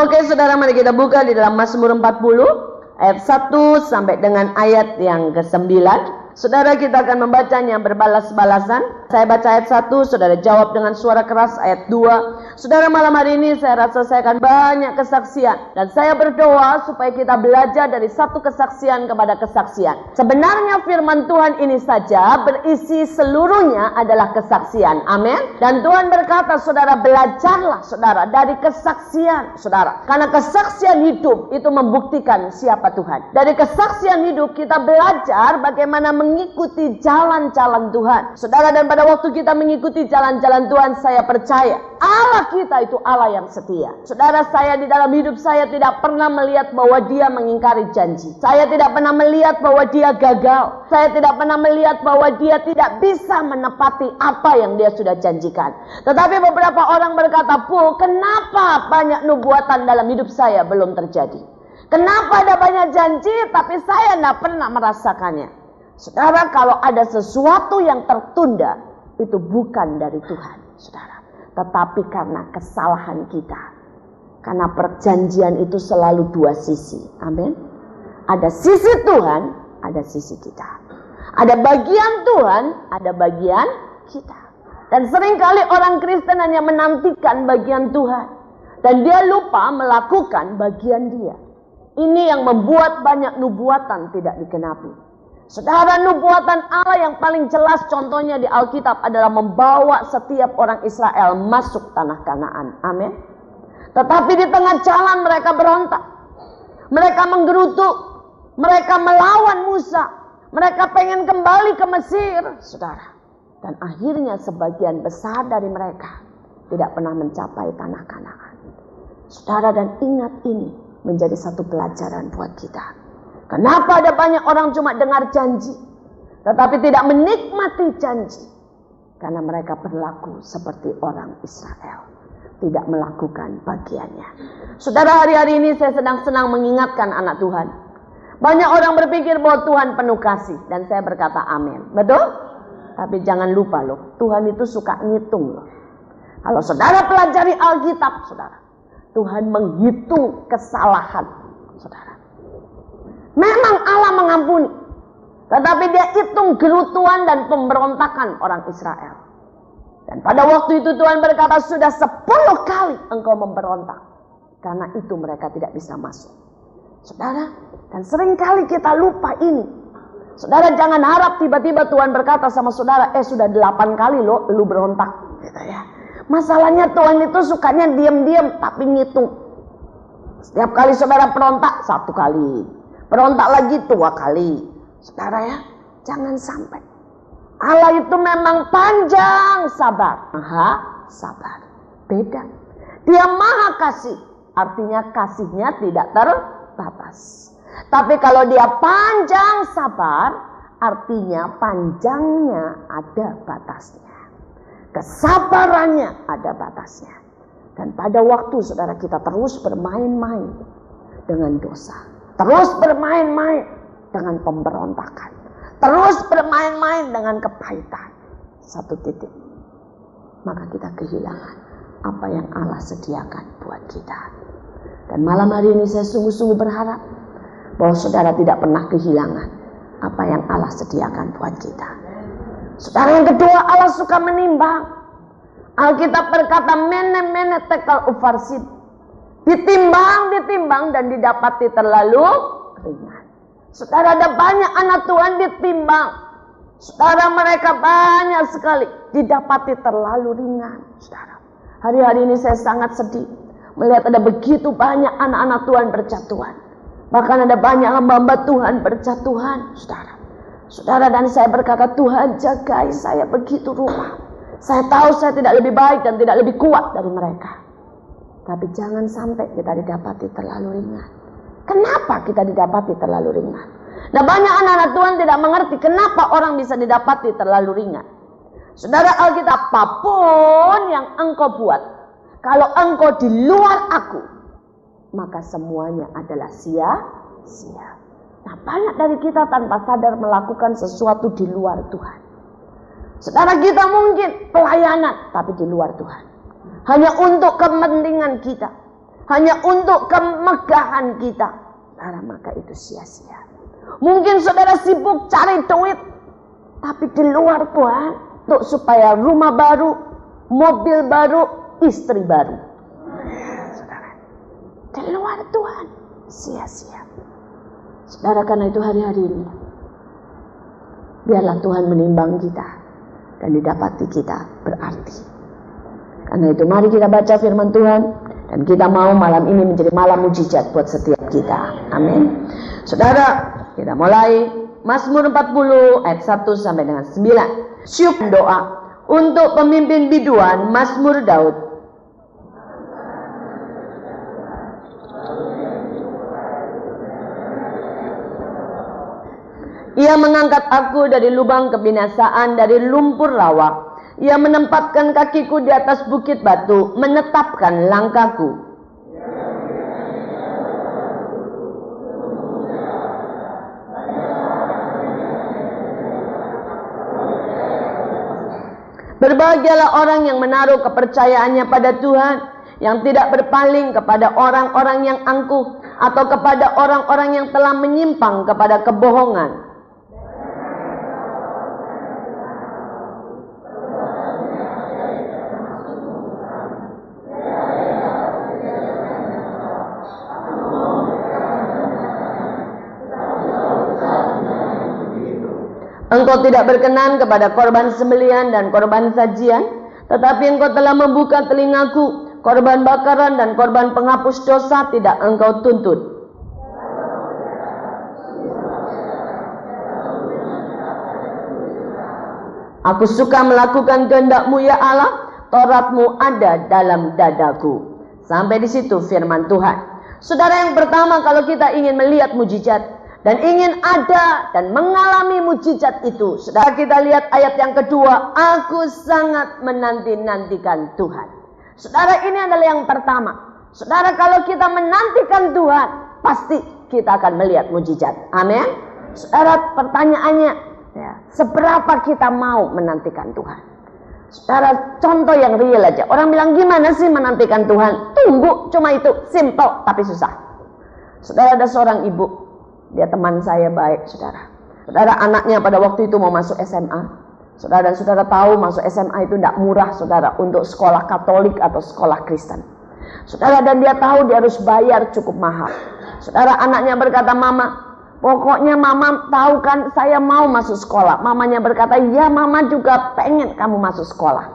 Oke saudara, mari kita buka di dalam Mazmur 40 ayat 1 sampai dengan ayat yang ke-9. Saudara, kita akan membacanya berbalas-balasan. Saya baca ayat 1, saudara jawab dengan suara keras ayat 2. Saudara, malam hari ini saya rasa saya akan banyak kesaksian. Dan saya berdoa supaya kita belajar dari satu kesaksian kepada kesaksian. Sebenarnya firman Tuhan ini saja berisi seluruhnya adalah kesaksian. Amin. Dan Tuhan berkata, saudara, belajarlah saudara dari kesaksian saudara. Karena kesaksian hidup itu membuktikan siapa Tuhan. Dari kesaksian hidup kita belajar bagaimana mengikuti jalan-jalan Tuhan. Saudara, dan pada waktu kita mengikuti jalan-jalan Tuhan, saya percaya Allah kita itu Allah yang setia. Saudara, saya di dalam hidup saya tidak pernah melihat bahwa dia mengingkari janji. Saya tidak pernah melihat bahwa dia gagal. Saya tidak pernah melihat bahwa dia tidak bisa menepati apa yang dia sudah janjikan. Tetapi beberapa orang berkata, "Bu, kenapa banyak nubuatan dalam hidup saya belum terjadi? Kenapa ada banyak janji tapi saya tidak pernah merasakannya?" Saudara, kalau ada sesuatu yang tertunda, itu bukan dari Tuhan, saudara. Tetapi karena kesalahan kita. Karena perjanjian itu selalu dua sisi. Amin. Ada sisi Tuhan, ada sisi kita. Ada bagian Tuhan, ada bagian kita. Dan seringkali orang Kristen hanya menantikan bagian Tuhan. Dan dia lupa melakukan bagian dia. Ini yang membuat banyak nubuatan tidak digenapi. Saudara, nubuatan Allah yang paling jelas contohnya di Alkitab adalah membawa setiap orang Israel masuk tanah Kanaan. Amin. Tetapi di tengah jalan mereka berontak. Mereka menggerutu. Mereka melawan Musa. Mereka pengen kembali ke Mesir, saudara. Dan akhirnya sebagian besar dari mereka tidak pernah mencapai tanah Kanaan. Saudara, dan ingat ini menjadi satu pelajaran buat kita. Kenapa ada banyak orang cuma dengar janji, tetapi tidak menikmati janji? Karena mereka berlaku seperti orang Israel, tidak melakukan bagiannya. Saudara, hari-hari ini saya sedang senang mengingatkan anak Tuhan. Banyak orang berpikir bahwa Tuhan penuh kasih, dan saya berkata amin. Betul? Tapi jangan lupa loh, Tuhan itu suka ngitung loh. Kalau saudara pelajari Alkitab, saudara, Tuhan menghitung kesalahan saudara. Memang Allah mengampuni, tetapi dia hitung gerutuan dan pemberontakan orang Israel. Dan pada waktu itu Tuhan berkata, sudah 10 kali engkau memberontak. Karena itu mereka tidak bisa masuk. Saudara, dan seringkali kita lupa ini. Saudara, jangan harap tiba-tiba Tuhan berkata sama saudara, sudah 8 kali lo lu berontak. Gitu ya. Masalahnya Tuhan itu sukanya diam-diam tapi ngitung. Setiap kali saudara berontak 1 kali. Berontak lagi 2 kali. Saudara ya, jangan sampai. Allah itu memang panjang sabar. Maha sabar. Beda. Dia maha kasih. Artinya kasihnya tidak terbatas. Tapi kalau dia panjang sabar, artinya panjangnya ada batasnya. Kesabarannya ada batasnya. Dan pada waktu saudara kita terus bermain-main dengan dosa. Terus bermain-main dengan pemberontakan. Terus bermain-main dengan kepahitan. Satu titik. Maka kita kehilangan apa yang Allah sediakan buat kita. Dan malam hari ini saya sungguh-sungguh berharap bahwa saudara tidak pernah kehilangan apa yang Allah sediakan buat kita. Saudara, yang kedua, Allah suka menimbang. Alkitab berkata, mene tekel ufarsid. Ditimbang dan didapati terlalu ringan. Saudara, ada banyak anak Tuhan ditimbang. Saudara, mereka banyak sekali didapati terlalu ringan. Saudara, hari-hari ini saya sangat sedih melihat ada begitu banyak anak-anak Tuhan berjatuhan. Bahkan ada banyak hamba-hamba Tuhan berjatuhan. Saudara, dan saya berkata, Tuhan jagai saya begitu rupa. Saya tahu saya tidak lebih baik dan tidak lebih kuat dari mereka. Tapi jangan sampai kita didapati terlalu ringan. Kenapa kita didapati terlalu ringan? Nah, banyak anak-anak Tuhan tidak mengerti kenapa orang bisa didapati terlalu ringan. Saudara, Alkitab, apapun yang engkau buat, kalau engkau di luar aku, maka semuanya adalah sia-sia. Nah, banyak dari kita tanpa sadar melakukan sesuatu di luar Tuhan. Saudara, kita mungkin pelayanan, tapi di luar Tuhan. Hanya untuk kepentingan kita. hanya untuk kemegahan kita, saudara, maka itu sia-sia. Mungkin saudara sibuk cari duit, tapi di luar Tuhan, untuk supaya rumah baru, mobil baru, istri baru. Saudara, di luar Tuhan, sia-sia. Saudara, karena itu hari-hari ini, biarlah Tuhan menimbang kita dan didapati kita berarti. Karena itu mari kita baca firman Tuhan, dan kita mau malam ini menjadi malam mujizat buat setiap kita. Amin. Saudara, kita mulai Mazmur 40 ayat 1 sampai dengan 9. Syukur doa untuk pemimpin biduan, Mazmur Daud. Ia mengangkat aku dari lubang kebinasaan, dari lumpur rawa. Ia menempatkan kakiku di atas bukit batu, menetapkan langkahku. Berbahagialah orang yang menaruh kepercayaannya pada Tuhan, yang tidak berpaling kepada orang-orang yang angkuh, atau kepada orang-orang yang telah menyimpang kepada kebohongan. Engkau tidak berkenan kepada korban sembelihan dan korban sajian, tetapi engkau telah membuka telingaku, korban bakaran dan korban penghapus dosa tidak engkau tuntut. Aku suka melakukan kehendak-Mu ya Allah, Taurat-Mu ada dalam dadaku. Sampai di situ firman Tuhan. Saudara, yang pertama, kalau kita ingin melihat mujizat dan ingin ada dan mengalami mujizat itu, saudara, kita lihat ayat yang kedua. Aku sangat menanti-nantikan Tuhan. Saudara, ini adalah yang pertama. Saudara, kalau kita menantikan Tuhan, pasti kita akan melihat mujizat. Amin. Saudara, pertanyaannya, ya, seberapa kita mau menantikan Tuhan? Saudara, contoh yang real aja. Orang bilang, gimana sih menantikan Tuhan? Tunggu, cuma itu, simple tapi susah. Saudara, ada seorang ibu, dia teman saya baik, saudara. Saudara, anaknya pada waktu itu mau masuk SMA. Saudara, dan saudara tahu masuk SMA itu tidak murah, saudara, untuk sekolah Katolik atau sekolah Kristen. Saudara, dan dia tahu dia harus bayar cukup mahal. Saudara, anaknya berkata, Mama, pokoknya Mama tahu kan saya mau masuk sekolah. Mamanya berkata, ya Mama juga pengen kamu masuk sekolah.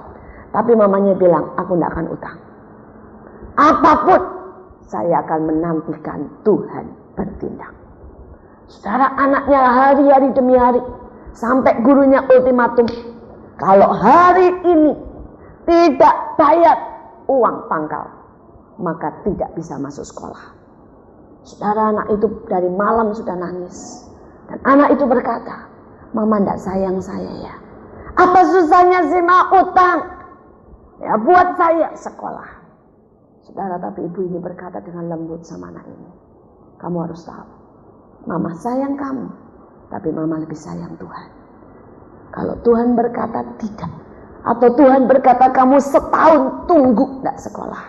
Tapi mamanya bilang, aku tidak akan utang. Apapun, saya akan menantikan Tuhan bertindak. Saudara, anaknya hari-hari demi hari, sampai gurunya ultimatum, kalau hari ini tidak bayar uang pangkal, maka tidak bisa masuk sekolah. Saudara, anak itu dari malam sudah nangis. Dan anak itu berkata, Mama tidak sayang saya ya. Apa susahnya sih mau utang? Ya buat saya sekolah. Saudara, tapi ibu ini berkata dengan lembut sama anak ini, kamu harus tahu, Mama sayang kamu, tapi Mama lebih sayang Tuhan. Kalau Tuhan berkata tidak, atau Tuhan berkata kamu setahun tunggu tidak sekolah,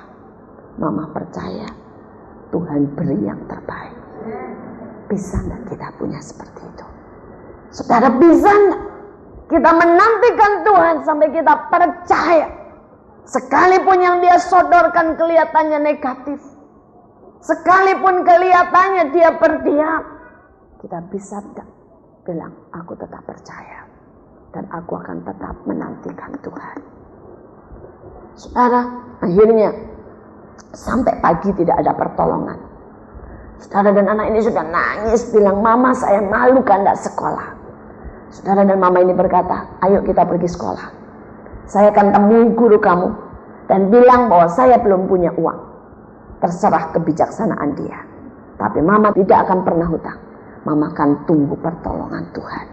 Mama percaya Tuhan beri yang terbaik. Bisa tidak kita punya seperti itu? Saudara, bisa tidak kita menantikan Tuhan sampai kita percaya, sekalipun yang Dia sodorkan kelihatannya negatif, sekalipun kelihatannya Dia berdiam, kita bisa tidak bilang, aku tetap percaya dan aku akan tetap menantikan Tuhan. Saudara, akhirnya sampai pagi tidak ada pertolongan. Saudara, dan anak ini sudah nangis bilang, Mama saya malu kan tidak sekolah. Saudara, dan Mama ini berkata, ayo kita pergi sekolah. Saya akan temui guru kamu dan bilang bahwa saya belum punya uang. Terserah kebijaksanaan dia. Tapi Mama tidak akan pernah hutang. Mama akan tunggu pertolongan Tuhan.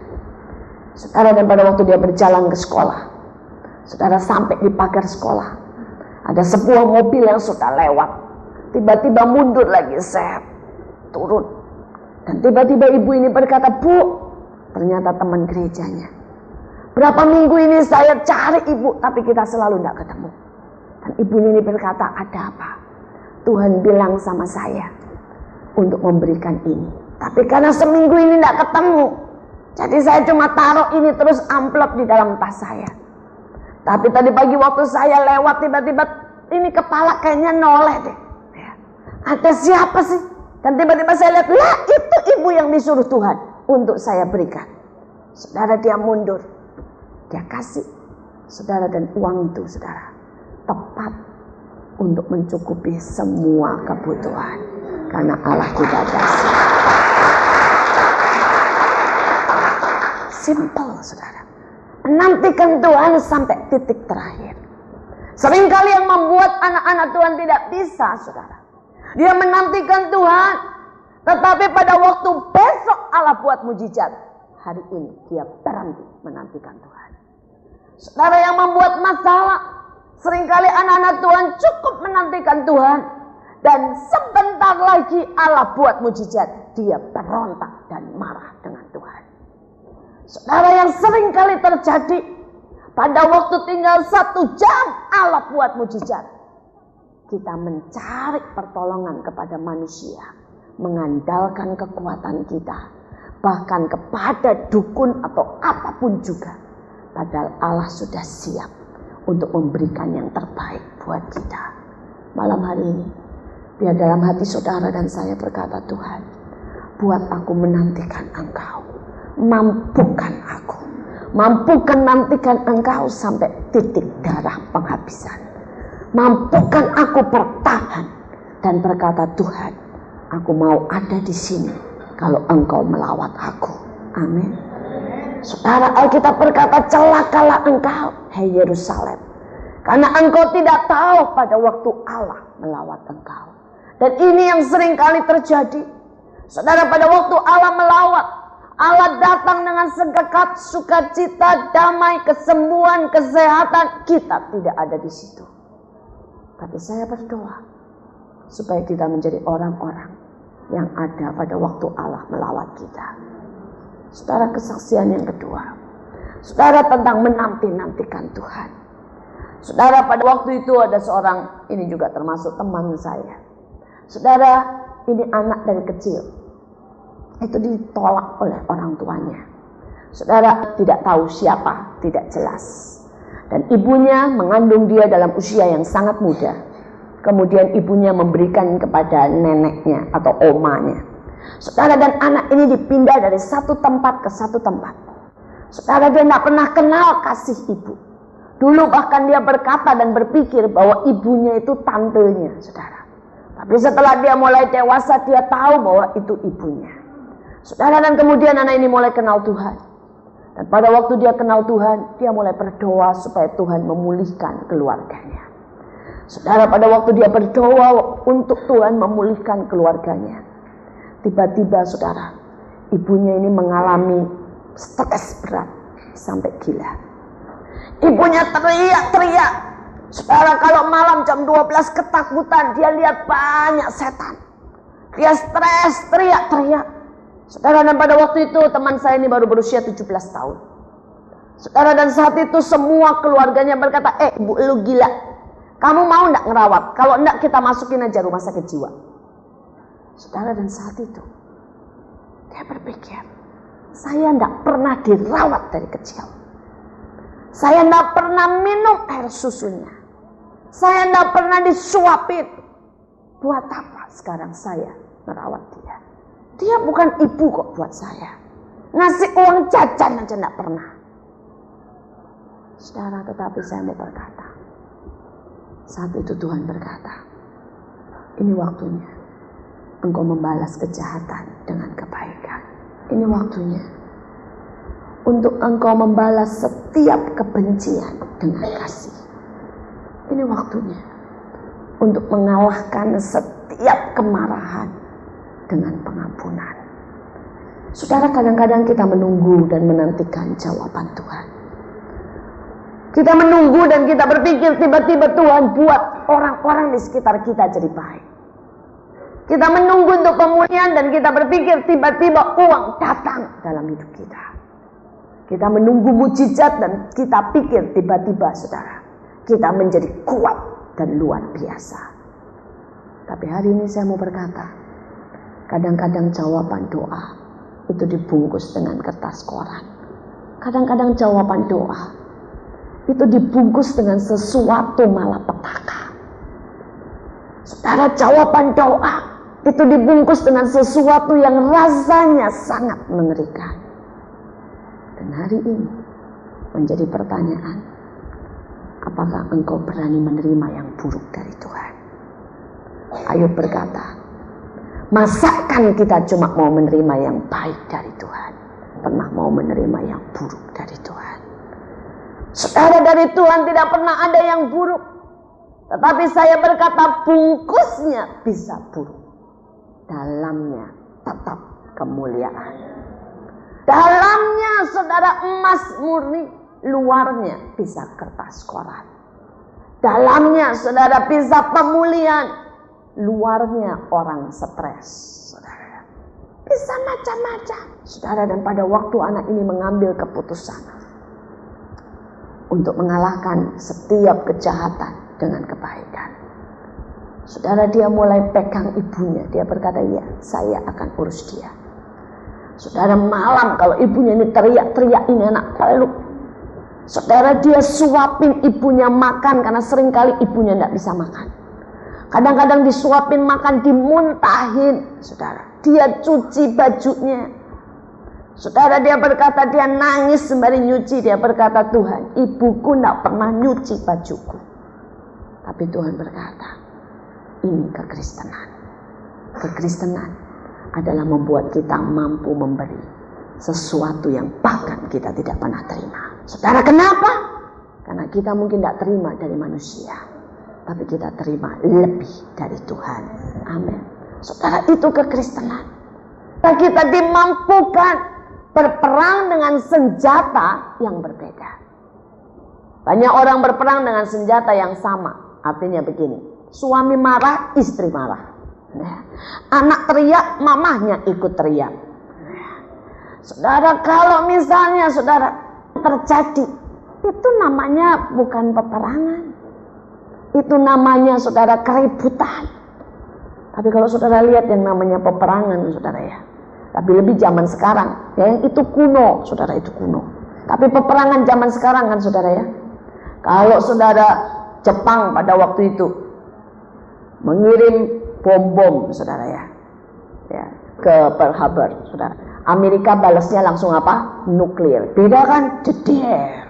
Saudara, dan pada waktu dia berjalan ke sekolah, saudara, sampai di pagar sekolah, ada sebuah mobil yang sudah lewat. Tiba-tiba mundur lagi, set, turun. Dan tiba-tiba ibu ini berkata, Bu, ternyata teman gerejanya. Berapa minggu ini saya cari ibu, tapi kita selalu tidak ketemu. Dan ibu ini berkata, ada apa? Tuhan bilang sama saya untuk memberikan ini. Tapi karena seminggu ini tidak ketemu, jadi saya cuma taruh ini terus amplop di dalam tas saya. Tapi tadi pagi waktu saya lewat, tiba-tiba ini kepala kayaknya noleh deh. Ada siapa sih? Dan tiba-tiba saya lihat, lah itu ibu yang disuruh Tuhan untuk saya berikan. Saudara, dia mundur, dia kasih saudara, dan uang itu saudara tepat untuk mencukupi semua kebutuhan, karena Allah tidak kasih. Simple saudara. Menantikan Tuhan sampai titik terakhir. Seringkali yang membuat anak-anak Tuhan tidak bisa saudara, dia menantikan Tuhan, tetapi pada waktu besok Allah buat mujizat, hari ini dia berhenti menantikan Tuhan. Saudara, yang membuat masalah, seringkali anak-anak Tuhan cukup menantikan Tuhan, dan sebentar lagi Allah buat mujizat, dia berontak dan marah dengan Tuhan. Saudara, yang seringkali terjadi, pada waktu tinggal 1 jam Allah buat mujizat, kita mencari pertolongan kepada manusia, mengandalkan kekuatan kita, bahkan kepada dukun atau apapun juga. Padahal Allah sudah siap untuk memberikan yang terbaik buat kita. Malam hari ini, biar dalam hati saudara dan saya berkata, Tuhan, buat aku menantikan Engkau. Mampukan nantikan Engkau sampai titik darah penghabisan. Mampukan aku bertahan dan berkata, Tuhan, aku mau ada di sini kalau Engkau melawat aku. Amin. Saudara, Alkitab berkata, celakalah engkau, hai Yerusalem, karena engkau tidak tahu pada waktu Allah melawat engkau. Dan ini yang sering kali terjadi. Saudara, pada waktu Allah melawat, Allah datang dengan segekat sukacita, damai, kesembuhan, kesehatan. Kita tidak ada di situ. Tapi saya berdoa supaya kita menjadi orang-orang yang ada pada waktu Allah melawat kita. Saudara, kesaksian yang kedua, saudara, tentang menanti-nantikan Tuhan. Saudara, pada waktu itu ada seorang, ini juga termasuk teman saya. Saudara, ini anak dari kecil, itu ditolak oleh orang tuanya. Saudara, tidak tahu siapa, tidak jelas. Dan ibunya mengandung dia dalam usia yang sangat muda. Kemudian ibunya memberikan kepada neneknya atau omanya. Saudara, dan anak ini dipindah dari satu tempat ke satu tempat. Saudara, dia tidak pernah kenal kasih ibu. Dulu bahkan dia berkata dan berpikir bahwa ibunya itu tantenya, saudara. Tapi setelah dia mulai dewasa, dia tahu bahwa itu ibunya. Saudara, dan kemudian anak ini mulai kenal Tuhan. Dan pada waktu dia kenal Tuhan, dia mulai berdoa supaya Tuhan memulihkan keluarganya. Saudara, pada waktu dia berdoa untuk Tuhan memulihkan keluarganya, tiba-tiba saudara, ibunya ini mengalami stres berat sampai gila. Ibunya teriak-teriak. Saudara, kalau malam jam 12 ketakutan, dia lihat banyak setan. Dia stres, teriak-teriak. Saudara, dan pada waktu itu teman saya ini baru berusia 17 tahun. Saudara, dan saat itu semua keluarganya berkata, ibu lu gila. Kamu mau enggak ngerawat? Kalau enggak, kita masukin aja rumah sakit jiwa. Saudara, dan saat itu dia berpikir, saya tidak pernah dirawat dari kecil. Saya tidak pernah minum air susunya. Saya tidak pernah disuapin. Buat apa sekarang saya merawat dia? Dia bukan ibu kok buat saya. Ngasih uang jajan aja tidak pernah. Saudara, tetapi saya mau berkata, saat itu Tuhan berkata, ini waktunya engkau membalas kejahatan dengan kebaikan. Ini waktunya untuk engkau membalas setiap kebencian dengan kasih. Ini waktunya untuk mengalahkan setiap kemarahan dengan pengampunan. Saudara, kadang-kadang kita menunggu dan menantikan jawaban Tuhan. Kita menunggu dan kita berpikir tiba-tiba Tuhan buat orang-orang di sekitar kita jadi baik. Kita menunggu untuk pemulihan dan kita berpikir tiba-tiba uang datang dalam hidup kita. Kita menunggu mujizat dan kita pikir tiba-tiba saudara, kita menjadi kuat dan luar biasa. Tapi hari ini saya mau berkata, kadang-kadang jawaban doa itu dibungkus dengan kertas koran. Kadang-kadang jawaban doa itu dibungkus dengan sesuatu malapetaka. Saudara, jawaban doa itu dibungkus dengan sesuatu yang rasanya sangat mengerikan. Dan hari ini menjadi pertanyaan, apakah engkau berani menerima yang buruk dari Tuhan? Ayub berkata, masakan kita cuma mau menerima yang baik dari Tuhan, pernah mau menerima yang buruk dari Tuhan? Saudara, dari Tuhan tidak pernah ada yang buruk. Tetapi saya berkata, bungkusnya bisa buruk, dalamnya tetap kemuliaan. Dalamnya saudara emas murni, luarnya bisa kertas koran. Dalamnya saudara bisa pemulihan, luarnya orang stres, saudara. Bisa macam-macam, saudara. Dan pada waktu anak ini mengambil keputusan untuk mengalahkan setiap kejahatan dengan kebaikan, saudara, dia mulai pegang ibunya. Dia berkata, ya, saya akan urus dia. Saudara, malam kalau ibunya ini teriak-teriak, ini anak peluk, saudara, dia suapin ibunya makan, karena seringkali ibunya tidak bisa makan. Kadang-kadang disuapin makan, dimuntahin, saudara. Dia cuci bajunya. Saudara, dia berkata, dia nangis sembari nyuci. Dia berkata, Tuhan, ibuku tidak pernah nyuci bajuku. Tapi Tuhan berkata, ini kekristenan. Kekristenan adalah membuat kita mampu memberi sesuatu yang bahkan kita tidak pernah terima. Saudara, kenapa? Karena kita mungkin tidak terima dari manusia, tapi kita terima lebih dari Tuhan. Amin. Saudara, itu kekristenan. Kita dimampukan berperang dengan senjata yang berbeda. Banyak orang berperang dengan senjata yang sama. Artinya begini, suami marah, istri marah. Anak teriak, mamahnya ikut teriak. Saudara, kalau misalnya saudara terjadi, itu namanya bukan peperangan. Itu namanya saudara keributan. Tapi kalau saudara lihat yang namanya peperangan, saudara ya, tapi lebih zaman sekarang, ya, yang itu kuno, saudara, itu kuno. Tapi peperangan zaman sekarang kan, saudara ya. Kalau saudara Jepang pada waktu itu mengirim bom-bom, saudara ya, ke Pearl Harbor, saudara. Amerika balasnya langsung apa? Nuklir. Beda kan? Jeder,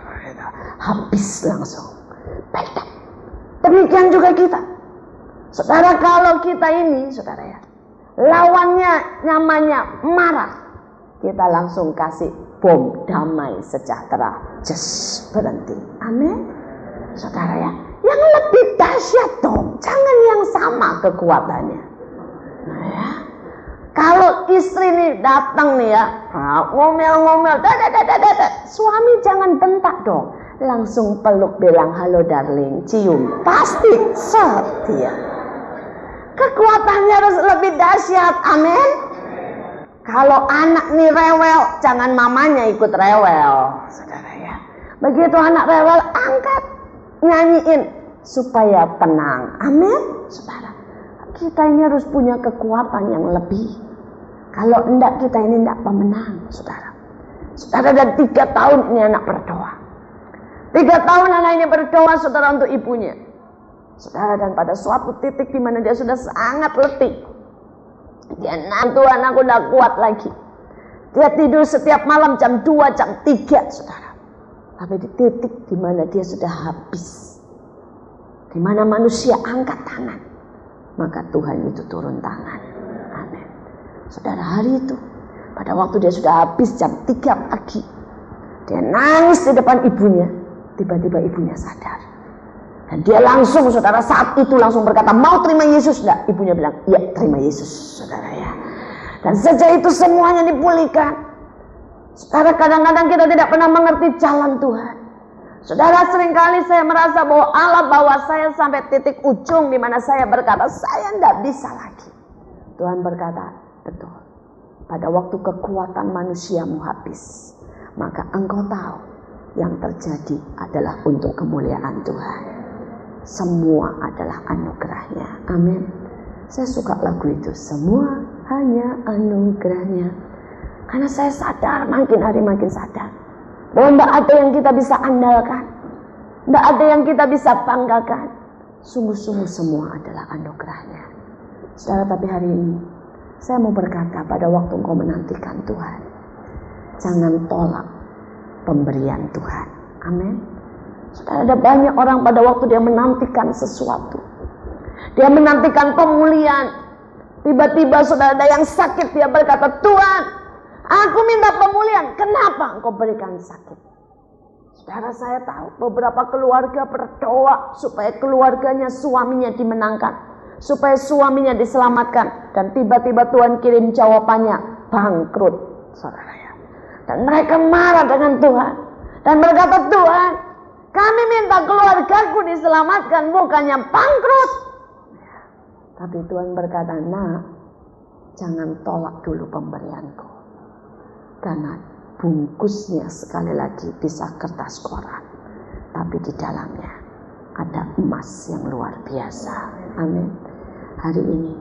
habis langsung. Baik. Demikian juga kita. Saudara, kalau kita ini, saudara ya, lawannya namanya marah, kita langsung kasih bom damai sejahtera, just berhenti. Amin. Saudara ya, yang lebih dahsyat dong, jangan yang sama kekuatannya. Nah ya, kalau istri nih datang nih ya, ngomel-ngomel, suami jangan bentak dong, langsung peluk, bilang halo darling, cium, pasti setia. Kekuatannya harus lebih dahsyat. Amin. Kalau anak nih rewel, jangan mamanya ikut rewel, saudara ya. Begitu anak rewel, angkat, nyanyiin supaya tenang. Amin, saudara. Kita ini harus punya kekuatan yang lebih. Kalau enggak, kita ini enggak pemenang, saudara. Saudara, dan 3 tahun ini anak berdoa. 3 tahun anak ini berdoa, saudara, untuk ibunya. Saudara, dan pada suatu titik di mana dia sudah sangat letih, dia Tuhan, aku udah kuat lagi. Dia tidur setiap malam jam 2, jam 3, saudara. Tapi di titik di mana dia sudah habis, di mana manusia angkat tangan, maka Tuhan itu turun tangan. Amin. Saudara, hari itu pada waktu dia sudah habis jam 3 pagi, dia nangis di depan ibunya. Tiba-tiba ibunya sadar. Dan dia langsung, saudara, saat itu langsung berkata, mau terima Yesus enggak? Ibunya bilang, iya, terima Yesus, saudara ya. Dan sejak itu semuanya dipulihkan. Saudara, kadang-kadang kita tidak pernah mengerti jalan Tuhan. Saudara, seringkali saya merasa bahwa Allah bawa saya sampai titik ujung di mana saya berkata, saya tidak bisa lagi. Tuhan berkata, betul. Pada waktu kekuatan manusiamu habis, maka engkau tahu yang terjadi adalah untuk kemuliaan Tuhan. Semua adalah anugerahnya. Amin. Saya suka lagu itu, semua hanya anugerahnya. Karena saya sadar, makin hari makin sadar, bahwa tidak ada yang kita bisa andalkan, tidak ada yang kita bisa banggakan. Sungguh-sungguh semua adalah anugerahnya. Saudara, tapi hari ini saya mau berkata, pada waktu engkau menantikan Tuhan, jangan tolak pemberian Tuhan. Amin. Saudara, ada banyak orang pada waktu dia menantikan sesuatu, dia menantikan pemulihan, tiba-tiba saudara ada yang sakit, dia berkata, Tuhan, aku minta pemulihan, kenapa engkau berikan sakit? Saudara, saya tahu beberapa keluarga berdoa supaya keluarganya, suaminya dimenangkan, supaya suaminya diselamatkan, dan tiba-tiba Tuhan kirim jawabannya, bangkrut, saudara ya. Dan mereka marah dengan Tuhan dan berkata, Tuhan, kami minta keluargaku diselamatkan, bukannya bangkrut. Tapi Tuhan berkata, nak, jangan tolak dulu pemberianku. Karena bungkusnya sekali lagi bisa kertas koran, tapi di dalamnya ada emas yang luar biasa. Amin. Hari ini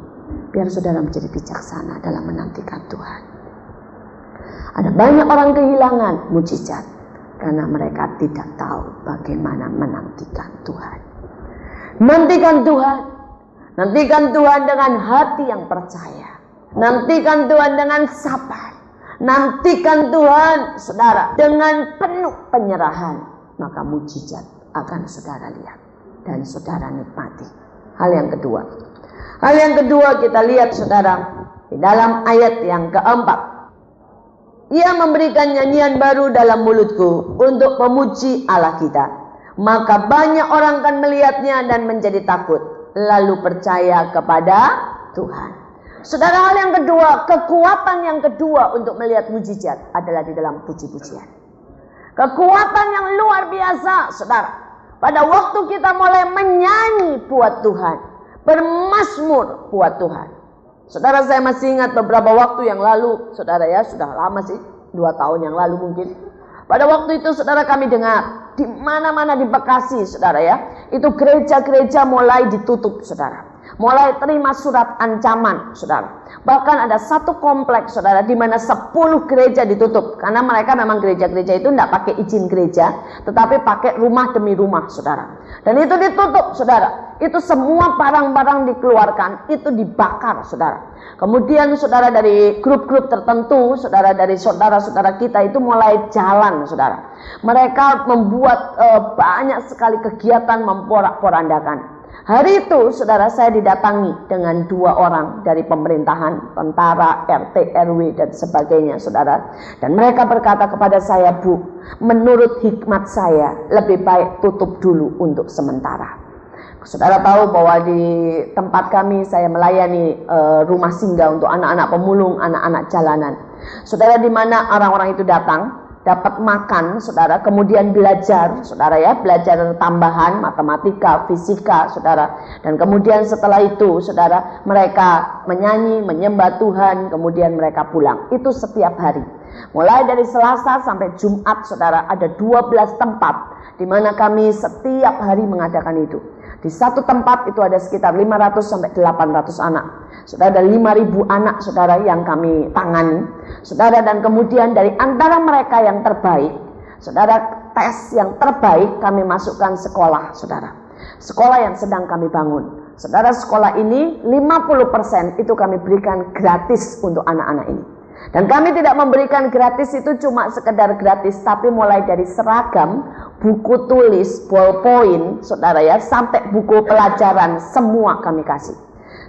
biar saudara menjadi bijaksana dalam menantikan Tuhan. Ada banyak orang kehilangan mujizat karena mereka tidak tahu bagaimana menantikan Tuhan. Nantikan Tuhan. Nantikan Tuhan dengan hati yang percaya. Nantikan Tuhan dengan sabar. Nantikan Tuhan, saudara, dengan penuh penyerahan. Maka mujizat akan saudara lihat dan saudara nikmati. Hal yang kedua kita lihat, saudara, di dalam ayat yang keempat. Ia memberikan nyanyian baru dalam mulutku untuk memuji Allah kita. Maka banyak orang akan melihatnya dan menjadi takut, lalu percaya kepada Tuhan. Saudara, hal yang kedua, kekuatan yang kedua untuk melihat mujizat adalah di dalam puji-pujian. Kekuatan yang luar biasa, saudara. Pada waktu kita mulai menyanyi buat Tuhan, bermazmur buat Tuhan. Saudara, saya masih ingat beberapa waktu yang lalu, saudara ya, sudah lama sih, 2 tahun yang lalu mungkin. Pada waktu itu saudara kami dengar, di mana-mana di Bekasi, saudara ya, itu gereja-gereja mulai ditutup, saudara. Mulai terima surat ancaman, saudara. Bahkan ada satu kompleks, saudara, di mana 10 gereja ditutup. Karena mereka memang gereja-gereja itu tidak pakai izin gereja, tetapi pakai rumah demi rumah, saudara. Dan itu ditutup, saudara. Itu semua barang-barang dikeluarkan, itu dibakar, saudara. Kemudian saudara dari grup-grup tertentu, saudara dari saudara-saudara kita itu mulai jalan, saudara. Mereka membuat banyak sekali kegiatan memporak-porandakan. Hari itu, saudara, saya didatangi dengan 2 orang dari pemerintahan, tentara, RT, RW, dan sebagainya, saudara. Dan mereka berkata kepada saya, Bu, menurut hikmat saya, lebih baik tutup dulu untuk sementara. Saudara tahu bahwa di tempat kami, saya melayani rumah singgah untuk anak-anak pemulung, anak-anak jalanan. Saudara, di mana orang-orang itu datang, dapat makan, saudara, kemudian belajar, saudara ya, belajar tambahan matematika, fisika, saudara. Dan kemudian setelah itu, saudara, mereka menyanyi, menyembah Tuhan, kemudian mereka pulang. Itu setiap hari. Mulai dari Selasa sampai Jumat, saudara, ada 12 tempat di mana kami setiap hari mengadakan itu. Di satu tempat itu ada sekitar 500 sampai 800 anak. Saudara, ada 5.000 anak, saudara, yang kami tangani. Saudara, dan kemudian dari antara mereka yang terbaik, saudara, tes yang terbaik kami masukkan sekolah, saudara. Sekolah yang sedang kami bangun. Saudara, sekolah ini 50% itu kami berikan gratis untuk anak-anak ini. Dan kami tidak memberikan gratis itu cuma sekedar gratis, tapi mulai dari seragam, buku tulis, ballpoint, saudara ya, sampai buku pelajaran, semua kami kasih.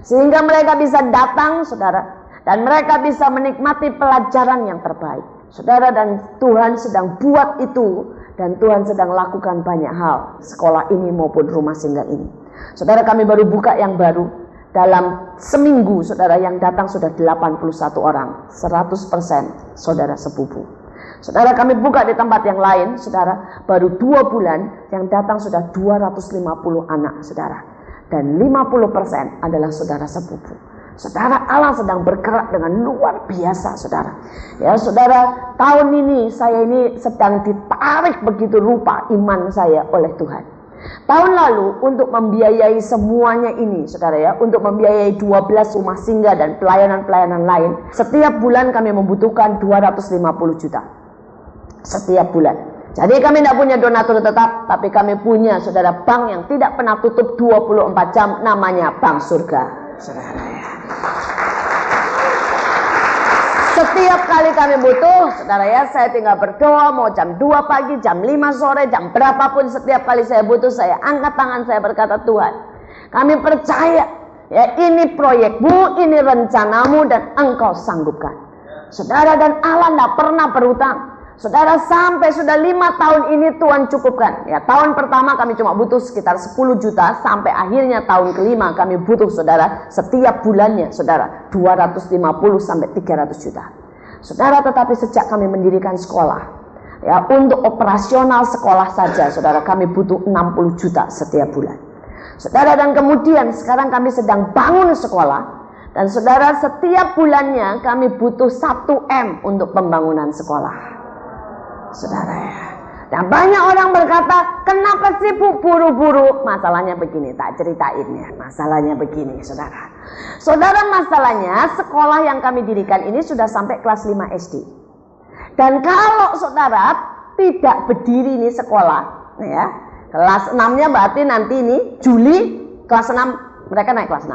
Sehingga mereka bisa datang, saudara, dan mereka bisa menikmati pelajaran yang terbaik. Saudara, dan Tuhan sedang buat itu, dan Tuhan sedang lakukan banyak hal, sekolah ini maupun rumah singgah ini. Saudara, kami baru buka yang baru. Dalam seminggu, saudara, yang datang sudah 81 orang, 100% saudara sepupu. Saudara, kami buka di tempat yang lain, saudara, baru 2 bulan, yang datang sudah 250 anak, saudara. Dan 50% adalah saudara sepupu. Saudara, Allah sedang bergerak dengan luar biasa, saudara. Ya, saudara, tahun ini saya ini sedang ditarik begitu rupa iman saya oleh Tuhan. Tahun lalu untuk membiayai semuanya ini, saudara ya, untuk membiayai 12 rumah singgah dan pelayanan-pelayanan lain, setiap bulan kami membutuhkan 250 juta. Setiap bulan. Jadi kami tidak punya donatur tetap, tapi kami punya, saudara, bank yang tidak pernah tutup 24 jam, namanya Bank Surga, saudara ya. Setiap kali kami butuh, saudara ya, saya tinggal berdoa, mau jam 2 pagi, jam 5 sore, jam berapapun, setiap kali saya butuh, saya angkat tangan, saya berkata, Tuhan, kami percaya, ya ini proyekmu, ini rencanamu, dan engkau sanggupkan. Saudara, dan Allah tidak pernah berhutang. Saudara, sampai sudah 5 tahun ini Tuhan cukupkan. Ya, tahun pertama kami cuma butuh sekitar 10 juta, sampai akhirnya tahun kelima kami butuh, saudara, setiap bulannya, saudara, 250 sampai 300 juta. Saudara, tetapi sejak kami mendirikan sekolah, ya, untuk operasional sekolah saja, saudara, kami butuh 60 juta setiap bulan. Saudara, dan kemudian sekarang kami sedang bangun sekolah, dan saudara, setiap bulannya kami butuh 1 M untuk pembangunan sekolah. Saudara ya. Dan banyak orang berkata, kenapa sih Bu buru-buru? Masalahnya begini, tak ceritain ya. Masalahnya begini, saudara. Saudara, masalahnya sekolah yang kami dirikan ini sudah sampai kelas 5 SD. Dan kalau saudara tidak berdiri ini sekolah, ya, kelas 6-nya berarti nanti ini Juli kelas 6 mereka naik kelas 6.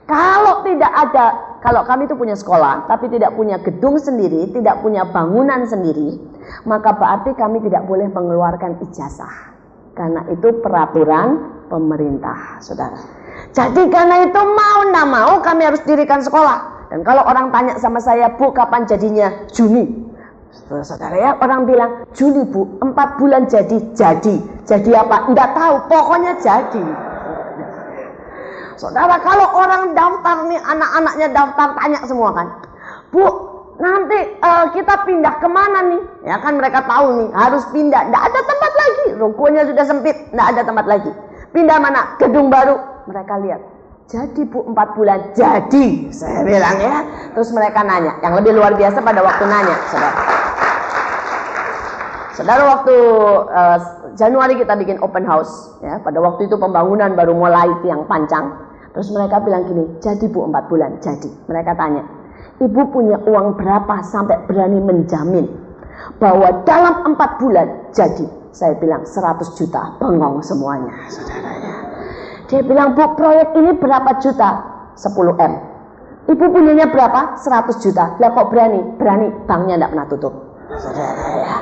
Kalau tidak ada, kalau kami itu punya sekolah tapi tidak punya gedung sendiri, tidak punya bangunan sendiri, maka berarti kami tidak boleh mengeluarkan ijazah. Karena itu peraturan pemerintah, saudara. Jadi karena itu mau tidak mau kami harus dirikan sekolah. Dan kalau orang tanya sama saya, Bu kapan jadinya? Juni. Saudara ya, orang bilang Juni Bu, 4 bulan jadi. Jadi apa? Tidak tahu, pokoknya jadi. Saudara, kalau orang daftar nih, anak-anaknya daftar, tanya semua kan, Bu, nanti kita pindah kemana nih? Ya kan mereka tahu nih, harus pindah. Tidak ada tempat lagi, rukonya sudah sempit, tidak ada tempat lagi. Pindah mana? Gedung baru. Mereka lihat, jadi Bu 4 bulan, jadi. Saya bilang ya. Terus mereka nanya, yang lebih luar biasa pada waktu nanya, saudara. Saudara, waktu Januari kita bikin open house, ya, pada waktu itu pembangunan baru mulai tiang pancang. Terus mereka bilang gini, jadi Bu 4 bulan, jadi. Mereka tanya, Ibu punya uang berapa sampai berani menjamin bahwa dalam 4 bulan jadi? Saya bilang 100 juta, bengong semuanya, saudara ya. Dia bilang, Bu proyek ini berapa juta? 10 M. Ibu punyanya berapa? 100 juta. Lah kok berani? Berani, banknya tidak pernah tutup, saudara ya.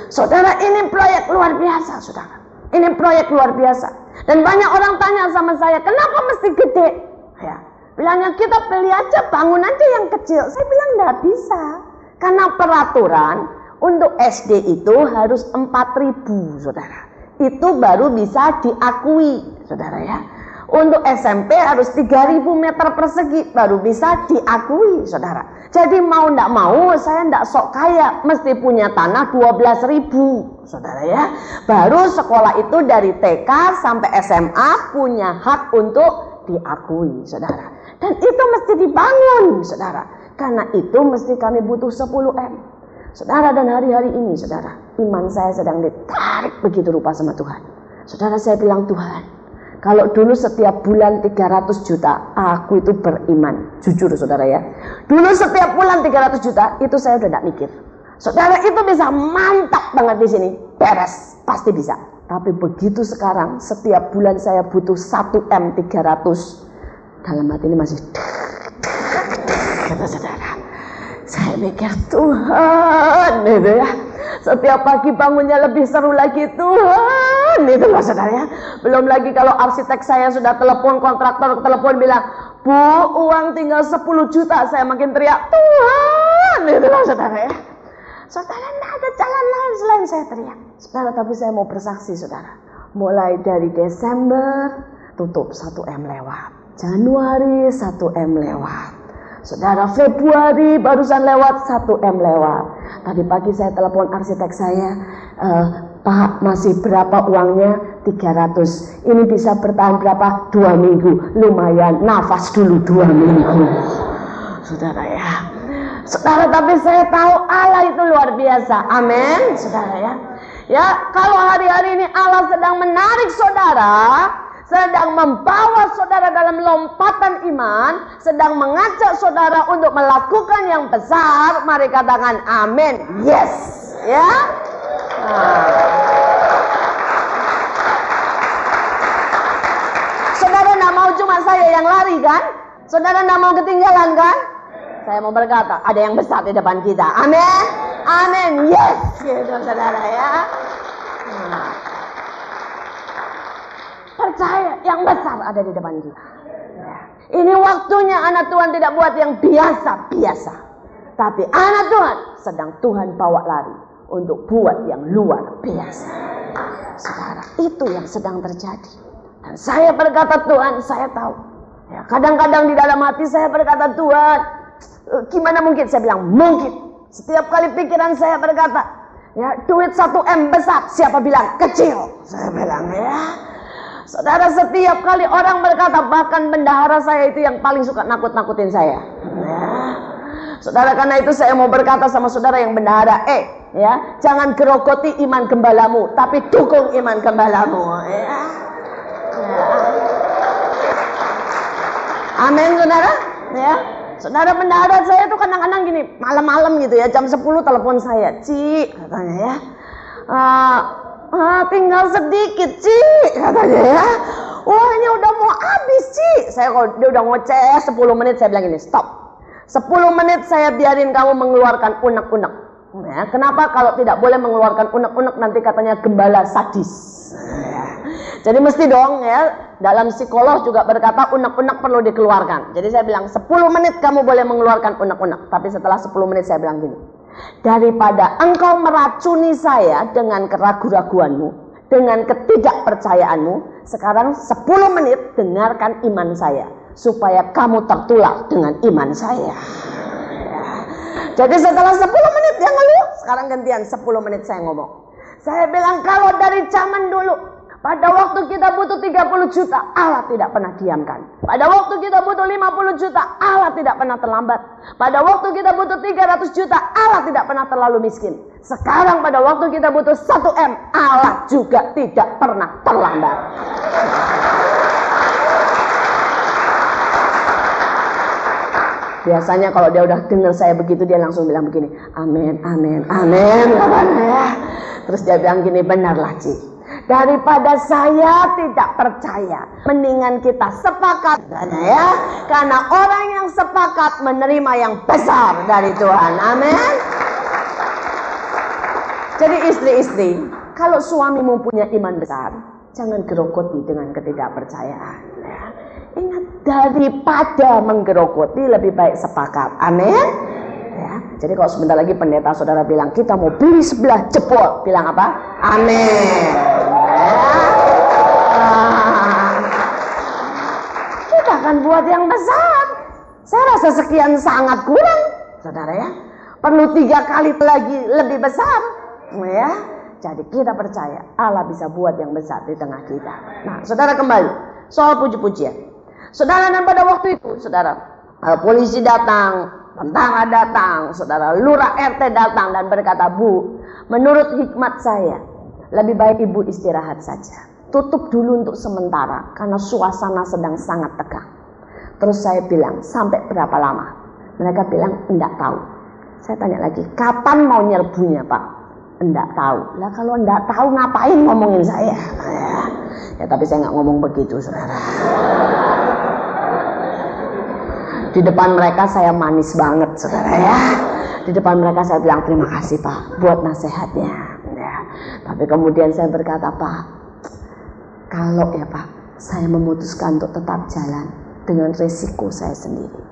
Saudara, ini proyek luar biasa, saudara. Ini proyek luar biasa. Dan banyak orang tanya sama saya, kenapa mesti gede? Ya, bilangnya kita beli aja, bangun aja yang kecil. Saya bilang enggak bisa. Karena peraturan untuk SD itu harus 4.000, saudara. Itu baru bisa diakui, saudara ya. Untuk SMP harus 3.000 meter persegi baru bisa diakui, saudara. Jadi mau ndak mau, saya ndak sok kaya, mesti punya tanah 12.000, saudara ya. Baru sekolah itu dari TK sampai SMA punya hak untuk diakui, saudara. Dan itu mesti dibangun, saudara. Karena itu mesti kami butuh 10 M. Saudara, dan hari-hari ini, saudara, iman saya sedang ditarik begitu rupa sama Tuhan. Saudara, saya bilang, Tuhan, kalau dulu setiap bulan 300 juta, aku itu beriman. Jujur, saudara ya. Dulu setiap bulan 300 juta, itu saya udah tidak mikir. Saudara, itu bisa mantap banget di sini. Beres, pasti bisa. Tapi begitu sekarang, setiap bulan saya butuh 1 M 300. Dalam hati ini masih kata saudara. Saya mikir, Tuhan, gitu ya. Setiap pagi bangunnya lebih seru lagi, Tuhan, itu loh saudara ya. Belum lagi kalau arsitek saya sudah telepon, kontraktor telepon bilang, Bu, uang tinggal 10 juta, saya makin teriak, Tuhan, itu loh saudara ya. Saudara, tidak ada jalan lain selain saya teriak. Saudara, tapi saya mau bersaksi, saudara. Mulai dari Desember, tutup 1 M lewat. Januari 1 M lewat. Saudara, Februari barusan lewat 1 M lewat. Tadi pagi saya telepon arsitek saya, Pak, masih berapa uangnya? 300. Ini bisa bertahan berapa? 2 minggu. Lumayan, nafas dulu 2 minggu. Saudara ya. Saudara, tapi saya tahu Allah itu luar biasa. Amin, saudara ya. Ya, kalau hari-hari ini Allah sedang menarik saudara, sedang membawa saudara dalam lompatan iman, sedang mengajak saudara untuk melakukan yang besar, mari katakan amin. Yes. Ya. Saudara tidak mau cuma saya yang lari kan? Saudara tidak mau ketinggalan kan? Saya mau berkata, ada yang besar di depan kita. Amin. Amin. Yes. Gitu saudara ya. Percaya yang besar ada di depan kita. Ini waktunya anak Tuhan tidak buat yang biasa-biasa. Tapi anak Tuhan sedang Tuhan bawa lari untuk buat yang luar biasa. Saudara, itu yang sedang terjadi. Dan saya berkata, Tuhan, saya tahu. Ya, kadang-kadang di dalam hati saya berkata, Tuhan, gimana mungkin? Saya bilang, mungkin. Setiap kali pikiran saya berkata, ya, duit 1M besar, siapa bilang kecil? Saya bilang, ya. Saudara, setiap kali orang berkata, bahkan bendahara saya itu yang paling suka nakut-nakutin saya. Ya. Saudara, karena itu saya mau berkata sama saudara yang bendahara, ya, jangan gerogoti iman gembalamu, tapi dukung iman gembalamu. Ya. Ya. Amin, saudara. Ya. Saudara bendahara saya itu kadang-kadang gini, malam-malam gitu ya, jam 10 telepon saya, Ci, katanya ya. Tinggal sedikit, Ci, katanya ya. Wah, ini udah mau habis, Ci. Saya kalau dia udah ngoceh 10 menit, saya bilang gini, stop. 10 menit saya biarin kamu mengeluarkan unek-unek. Ya, kenapa? Kalau tidak boleh mengeluarkan unek-unek nanti katanya gembala sadis. Ya. Jadi mesti dong ya, dalam psikolog juga berkata unek-unek perlu dikeluarkan. Jadi saya bilang 10 menit kamu boleh mengeluarkan unek-unek. Tapi setelah 10 menit saya bilang gini, daripada engkau meracuni saya dengan keraguan-raguanmu, dengan ketidakpercayaanmu, sekarang 10 menit dengarkan iman saya, supaya kamu tertular dengan iman saya. Jadi setelah 10 menit dia ngeluh, sekarang gantian 10 menit saya ngomong. Saya bilang kalau dari zaman dulu, pada waktu kita butuh 30 juta, Allah tidak pernah diamkan. Pada waktu kita butuh 50 juta, Allah tidak pernah terlambat. Pada waktu kita butuh 300 juta, Allah tidak pernah terlalu miskin. Sekarang pada waktu kita butuh 1M, Allah juga tidak pernah terlambat. Biasanya kalau dia udah dengar saya begitu, dia langsung bilang begini, amin, amin, amin. Terus dia bilang gini, benarlah, Ci. Daripada saya tidak percaya, mendingan kita sepakat, ya, karena orang yang sepakat menerima yang besar dari Tuhan. Amin. Jadi istri-istri, kalau suamimu punya iman besar, jangan gerogoti dengan ketidakpercayaan. Ya. Ingat, daripada menggerogoti lebih baik sepakat. Amin. Ya. Jadi kalau sebentar lagi pendeta saudara bilang kita mau beli sebelah jebol, bilang apa? Amin. Kita akan buat yang besar. Saya rasa sekian sangat kurang, saudara ya. Perlu 3 kali lagi lebih besar, ya. Jadi kita percaya Allah bisa buat yang besar di tengah kita. Nah, saudara kembali soal puji-pujian. Saudara, dan pada waktu itu, saudara, polisi datang, tentara datang, saudara, lurah RT datang dan berkata, Bu, menurut hikmat saya, lebih baik ibu istirahat saja. Tutup dulu untuk sementara karena suasana sedang sangat tegang. Terus saya bilang, sampai berapa lama? Mereka bilang, enggak tahu. Saya tanya lagi, kapan mau nyerbunya, Pak? Enggak tahu. Lah kalau enggak tahu ngapain ngomongin saya? Ya tapi saya enggak ngomong begitu, saudara. Di depan mereka saya manis banget, saudara ya. Di depan mereka saya bilang, terima kasih, Pak, buat nasihatnya. Ya. Tapi kemudian saya berkata, Pak, kalau ya Pak, saya memutuskan untuk tetap jalan dengan resiko saya sendiri.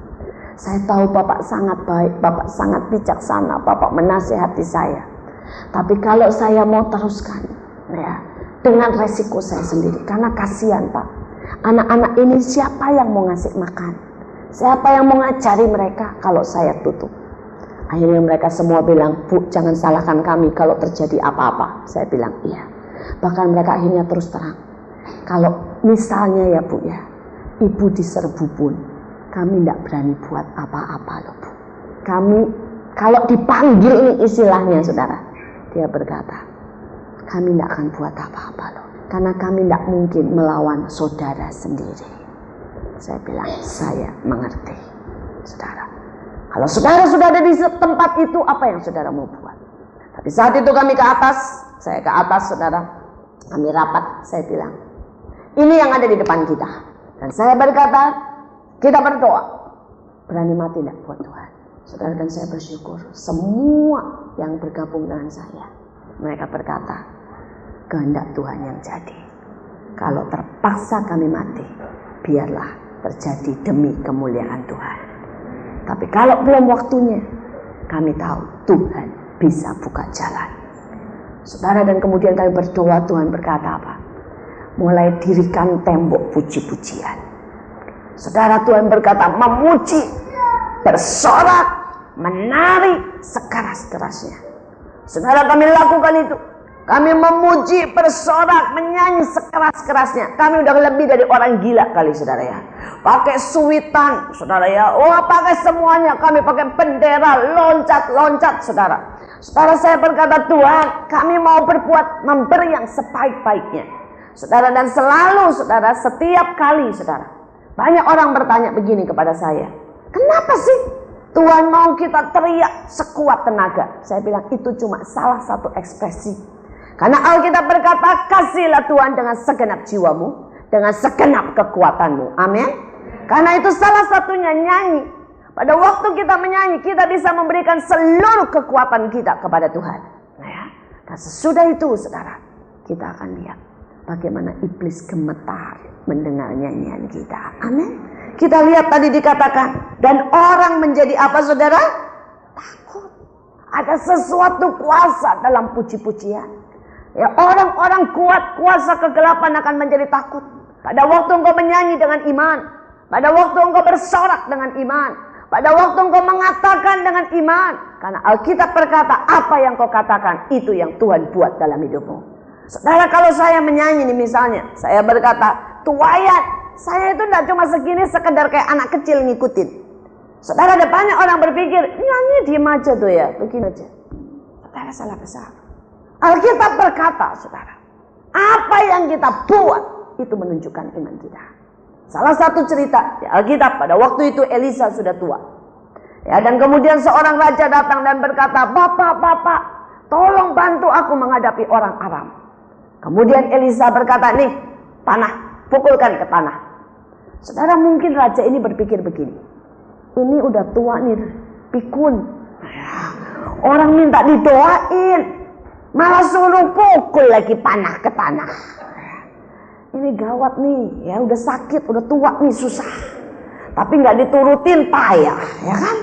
Saya tahu Bapak sangat baik, Bapak sangat bijaksana, Bapak menasihati saya. Tapi kalau saya mau teruskan, ya, dengan resiko saya sendiri, karena kasihan Pak, anak-anak ini siapa yang mau ngasih makan? Siapa yang mau ngajari mereka kalau saya tutup? Akhirnya mereka semua bilang, Bu, jangan salahkan kami kalau terjadi apa-apa. Saya bilang, iya. Bahkan mereka akhirnya terus terang. Kalau misalnya ya Bu ya, Ibu diserbu pun, kami tidak berani buat apa-apa loh Bu. Kami kalau dipanggil ini istilahnya saudara, dia berkata, kami tidak akan buat apa-apa loh. Karena kami tidak mungkin melawan saudara sendiri. Saya bilang, saya mengerti, saudara. Kalau saudara sudah ada di tempat itu, apa yang saudara mau buat? Tapi saat itu kami ke atas, saya ke atas, saudara. Kami rapat, saya bilang, ini yang ada di depan kita. Dan saya berkata, kita berdoa. Berani mati tidak buat Tuhan. Saudara, dan saya bersyukur semua yang bergabung dengan saya. Mereka berkata, kehendak Tuhan yang jadi. Kalau terpaksa kami mati, biarlah terjadi demi kemuliaan Tuhan. Tapi kalau belum waktunya, kami tahu Tuhan bisa buka jalan. Saudara, dan kemudian kami berdoa, Tuhan berkata apa? Mulai dirikan tembok puji-pujian. Saudara, Tuhan berkata memuji, bersorak, menari sekeras-kerasnya. Saudara, kami lakukan itu. Kami memuji, bersorak, menyanyi sekeras-kerasnya. Kami udah lebih dari orang gila kali, saudara ya. Pakai suitan, saudara ya. Oh, pakai semuanya. Kami pakai bendera, loncat-loncat, saudara. Saudara, saya berkata, Tuhan, kami mau berbuat, memberi yang sebaik-baiknya. Saudara, dan selalu, saudara, setiap kali, saudara, banyak orang bertanya begini kepada saya. Kenapa sih Tuhan mau kita teriak sekuat tenaga? Saya bilang, itu cuma salah satu ekspresi. Karena Alkitab berkata, kasihlah Tuhan dengan segenap jiwamu, dengan segenap kekuatanmu. Amin. Karena itu salah satunya nyanyi. Pada waktu kita menyanyi, kita bisa memberikan seluruh kekuatan kita kepada Tuhan. Nah ya. Dan sesudah itu, saudara, kita akan lihat bagaimana iblis gemetar mendengar nyanyian kita. Amin. Kita lihat tadi dikatakan, dan orang menjadi apa, saudara? Takut. Ada sesuatu kuasa dalam puji-pujian. Ya, orang-orang kuat, kuasa kegelapan akan menjadi takut. Pada waktu engkau menyanyi dengan iman, pada waktu engkau bersorak dengan iman, pada waktu engkau mengatakan dengan iman. Karena Alkitab berkata, apa yang kau katakan, itu yang Tuhan buat dalam hidupmu. Saudara, kalau saya menyanyi nih misalnya, saya berkata, tuayan, saya itu tidak cuma segini sekedar kayak anak kecil ngikutin. Saudara, ada banyak orang berpikir, nyanyi diem aja tuh ya, begini aja. Saudara, salah besar. Alkitab berkata, saudara, apa yang kita buat itu menunjukkan iman kita. Salah satu cerita di Alkitab, pada waktu itu Elisa sudah tua. Ya, dan kemudian seorang raja datang dan berkata, Bapak, tolong bantu aku menghadapi orang Aram. Kemudian Elisa berkata, nih, panah, pukulkan ke tanah. Saudara, mungkin raja ini berpikir begini, ini udah tua nih, pikun. Orang minta didoain, malah suruh pukul lagi panah ke tanah. Ini gawat nih, ya udah sakit, udah tua nih, susah. Tapi nggak diturutin payah, ya kan?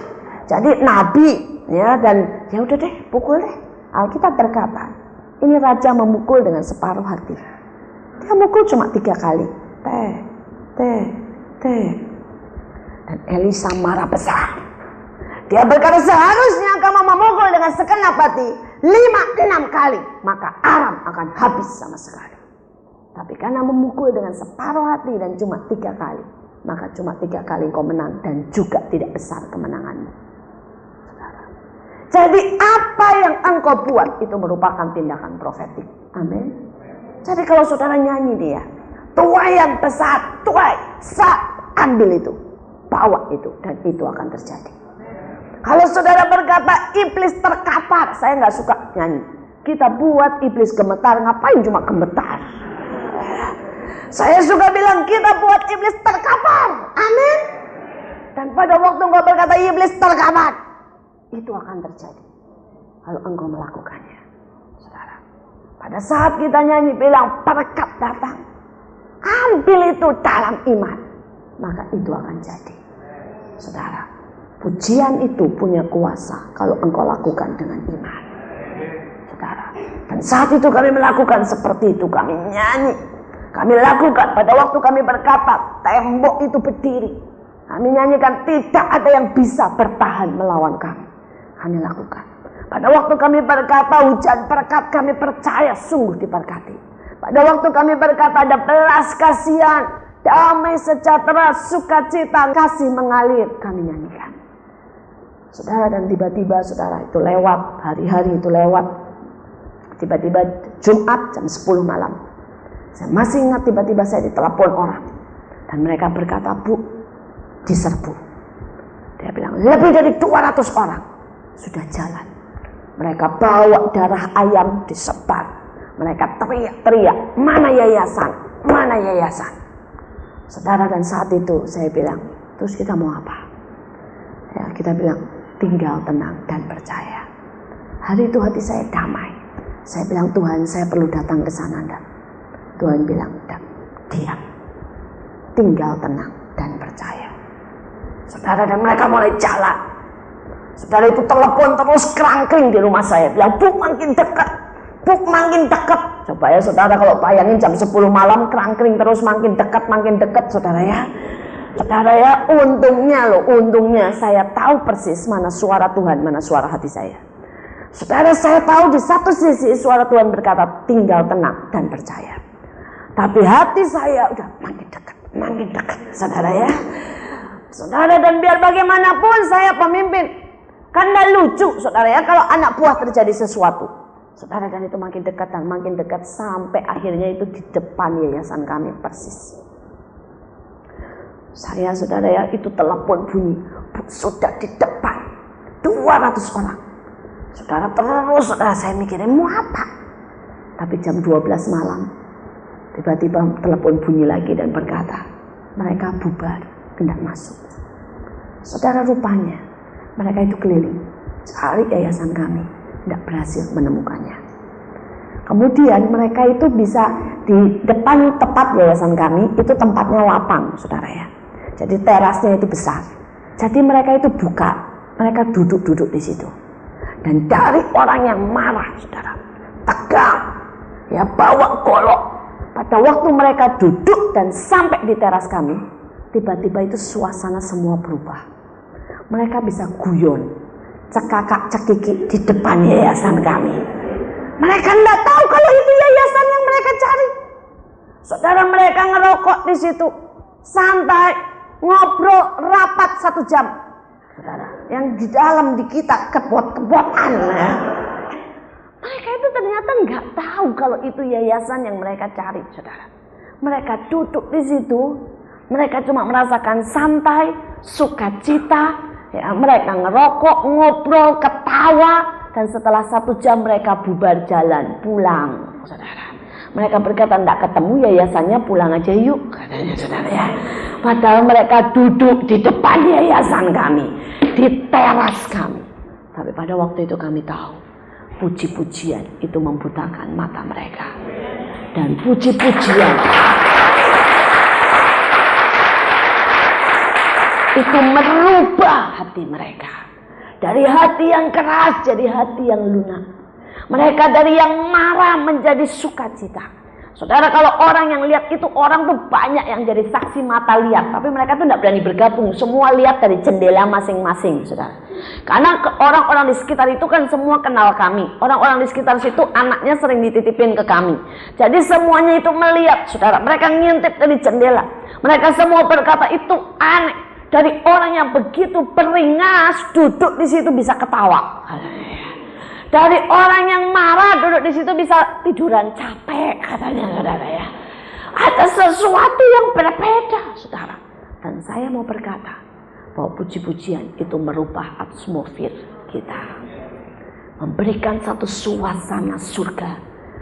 Jadi nabi, ya, dan ya udah deh, pukul deh. Alkitab berkata, ini raja memukul dengan separuh hati. Dia mukul cuma 3 kali. Dan Elisa marah besar. Dia berkata, seharusnya kamu memukul dengan segenap hati 5-6 kali, maka Aram akan habis sama sekali. Tapi karena memukul dengan separuh hati dan cuma 3 kali, maka cuma 3 kali kau menang dan juga tidak besar kemenanganmu. Saudara. Jadi apa yang engkau buat itu merupakan tindakan profetik. Amin. Jadi kalau saudara nyanyi dia, tuai yang besar, tuai, ambil itu, bawa itu, dan itu akan terjadi. Kalau saudara berkata iblis terkapar, saya nggak suka nyanyi. Kita buat iblis gemetar, ngapain cuma gemetar? Saya suka bilang kita buat iblis terkapar, amin. Dan pada waktu engkau berkata iblis terkapar, itu akan terjadi kalau engkau melakukannya, saudara. Pada saat kita nyanyi bilang berkat datang, ambil itu dalam iman, maka itu akan jadi, saudara. Pujian itu punya kuasa kalau engkau lakukan dengan iman, saudara. Dan saat itu kami melakukan seperti itu, kami nyanyi, kami lakukan. Pada waktu kami berkata tembok itu berdiri, kami nyanyikan tidak ada yang bisa bertahan melawan kami. Kami lakukan. Pada waktu kami berkata hujan berkat, kami percaya sungguh diberkati. Pada waktu kami berkata ada belas kasihan, damai sejahtera, sukacita, kasih mengalir, kami nyanyikan. Saudara, dan tiba-tiba saudara itu lewat, hari-hari itu lewat. Tiba-tiba Jumat jam 10 malam. Saya masih ingat tiba-tiba saya ditelepon orang. Dan mereka berkata, Bu, diserbu. Dia bilang, lebih dari 200 orang sudah jalan. Mereka bawa darah ayam disebar. Mereka teriak-teriak, mana yayasan? Mana yayasan? Saudara, dan saat itu saya bilang, terus kita mau apa? Ya, kita bilang, tinggal tenang dan percaya. Hari itu hati saya damai. Saya bilang, Tuhan, saya perlu datang ke sana. Dan Tuhan bilang, diam. Tinggal tenang dan percaya. Saudara, dan mereka mulai jalan. Saudara, itu telepon terus kerangkring di rumah saya. Bilang, Bu, makin dekat. Bu, makin dekat. Coba ya saudara, kalau bayangin jam 10 malam kerangkring terus makin dekat saudara ya. Saudara ya, untungnya saya tahu persis mana suara Tuhan, mana suara hati saya. Saudara, saya tahu di satu sisi suara Tuhan berkata, tinggal tenang dan percaya. Tapi hati saya udah makin dekat, saudara ya. Saudara, dan biar bagaimanapun saya pemimpin. Kan gak lucu, saudara ya, kalau anak buah terjadi sesuatu. Saudara, dan itu makin dekat sampai akhirnya itu di depan yayasan kami persis. Saya, saudara ya, itu telepon bunyi, Bu, sudah di depan 200 orang. Saudara, saudara, saya mikirin mau apa. Tapi jam 12 malam tiba-tiba telepon bunyi lagi dan berkata, mereka bubar, hendak masuk. Saudara, rupanya mereka itu keliling cari yayasan kami, tidak berhasil menemukannya. Kemudian mereka itu bisa di depan tepat yayasan kami, itu tempatnya lapang, saudara ya. Jadi terasnya itu besar. Jadi mereka itu buka, mereka duduk di situ. Dan dari orang yang marah, saudara, tegang, ya bawa golok. Pada waktu mereka duduk dan sampai di teras kami, tiba-tiba itu suasana semua berubah. Mereka bisa guyon, cekakak cekiki di depan yayasan kami. Mereka tidak tahu kalau itu yayasan yang mereka cari. Saudara, mereka ngerokok di situ, santai. Ngobrol rapat 1 jam, saudara. Yang di dalam di kita kebot-kebotan ya. Mereka itu ternyata nggak tahu kalau itu yayasan yang mereka cari, saudara. Mereka duduk di situ, mereka cuma merasakan santai, sukacita, ya. Mereka ngerokok, ngobrol, ketawa, dan setelah 1 jam mereka bubar jalan, pulang, saudara. Mereka berkata, tidak ketemu yayasannya, pulang aja yuk, katanya, saudara ya. Padahal mereka duduk di depan yayasan kami, di teras kami. Tapi pada waktu itu kami tahu, puji-pujian itu membutakan mata mereka. Dan puji-pujian itu merubah hati mereka. Dari hati yang keras jadi hati yang lunak. Mereka dari yang marah menjadi sukacita. Saudara, kalau orang yang lihat itu, orang tuh banyak yang jadi saksi mata lihat. Tapi mereka tuh tidak berani bergabung. Semua lihat dari jendela masing-masing, saudara. Karena orang-orang di sekitar itu kan semua kenal kami. Orang-orang di sekitar situ anaknya sering dititipin ke kami. Jadi semuanya itu melihat, saudara. Mereka ngintip dari jendela. Mereka semua berkata, itu aneh. Dari orang yang begitu beringas duduk di situ bisa ketawa. Dari orang yang marah duduk di situ bisa tiduran capek, katanya, saudara ya. Ada sesuatu yang berbeda, saudara. Dan saya mau berkata bahwa puji-pujian itu merubah atmosfer kita, memberikan satu suasana surga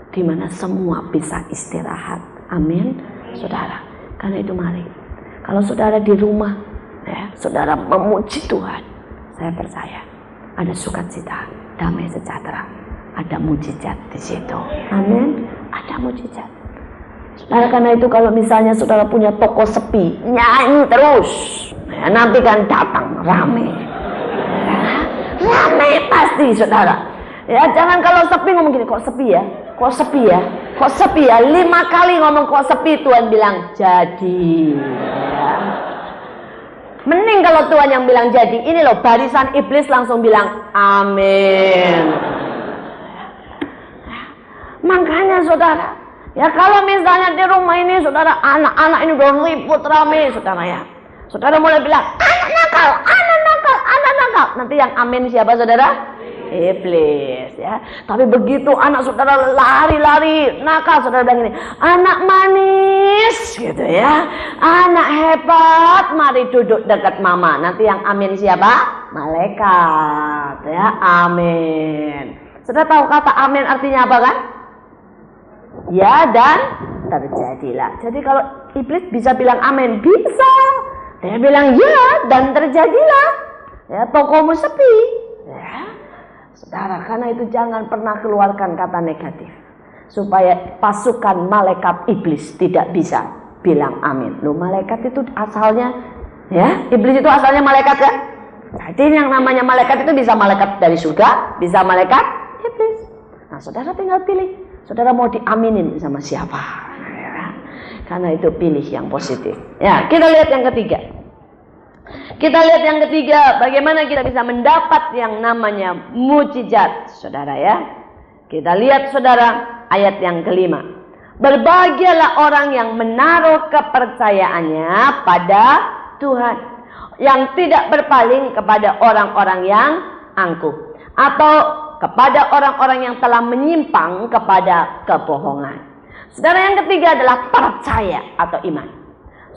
di mana semua bisa istirahat. Amin, saudara. Karena itu mari, kalau saudara di rumah, ya, saudara memuji Tuhan, saya percaya ada sukacita, damai sejahtera, ada mujizat di situ. Amin, ada mujizat. Saudara, karena itu kalau misalnya saudara punya toko sepi, nyanyi terus, ya, nanti kan datang rame, ya, rame pasti, saudara. Ya, jangan kalau sepi ngomong gini, kok sepi ya, kok sepi ya, kok sepi ya. 5 kali ngomong kok sepi, Tuhan bilang jadi. Ya. Mending kalau Tuhan yang bilang jadi. Ini loh, barisan iblis langsung bilang amin. Makanya saudara, ya kalau misalnya di rumah ini saudara, anak-anak ini udah ribut rame, saudara ya. Saudara mulai bilang anak nakal, anak nakal, anak nakal. Nanti yang amin siapa, saudara? Iblis. ya. Tapi begitu anak saudara lari-lari nakal, saudara bilang ini, anak manis gitu ya, anak hebat, mari duduk dekat mama. Nanti yang amin siapa? Malaikat ya, amin. Saudara tahu kata amin artinya apa kan? Ya dan terjadilah. Jadi kalau iblis bisa bilang amin, bisa. Dia bilang ya dan terjadilah. Ya, tokomu sepi. Ya. Saudara, karena itu jangan pernah keluarkan kata negatif. Supaya pasukan malaikat iblis tidak bisa bilang amin. Loh, malaikat itu asalnya, ya, iblis itu asalnya malaikat ya. Jadi yang namanya malaikat itu bisa malaikat dari surga, bisa malaikat iblis. Nah, saudara tinggal pilih. Saudara mau diaminin sama siapa? Karena itu pilih yang positif. Ya, kita lihat yang ketiga. Kita lihat yang ketiga, bagaimana kita bisa mendapat yang namanya mukjizat, saudara ya. Kita lihat saudara ayat yang kelima. Berbahagialah orang yang menaruh kepercayaannya pada Tuhan, yang tidak berpaling kepada orang-orang yang angkuh, atau kepada orang-orang yang telah menyimpang kepada kebohongan. Saudara, yang ketiga adalah percaya atau iman.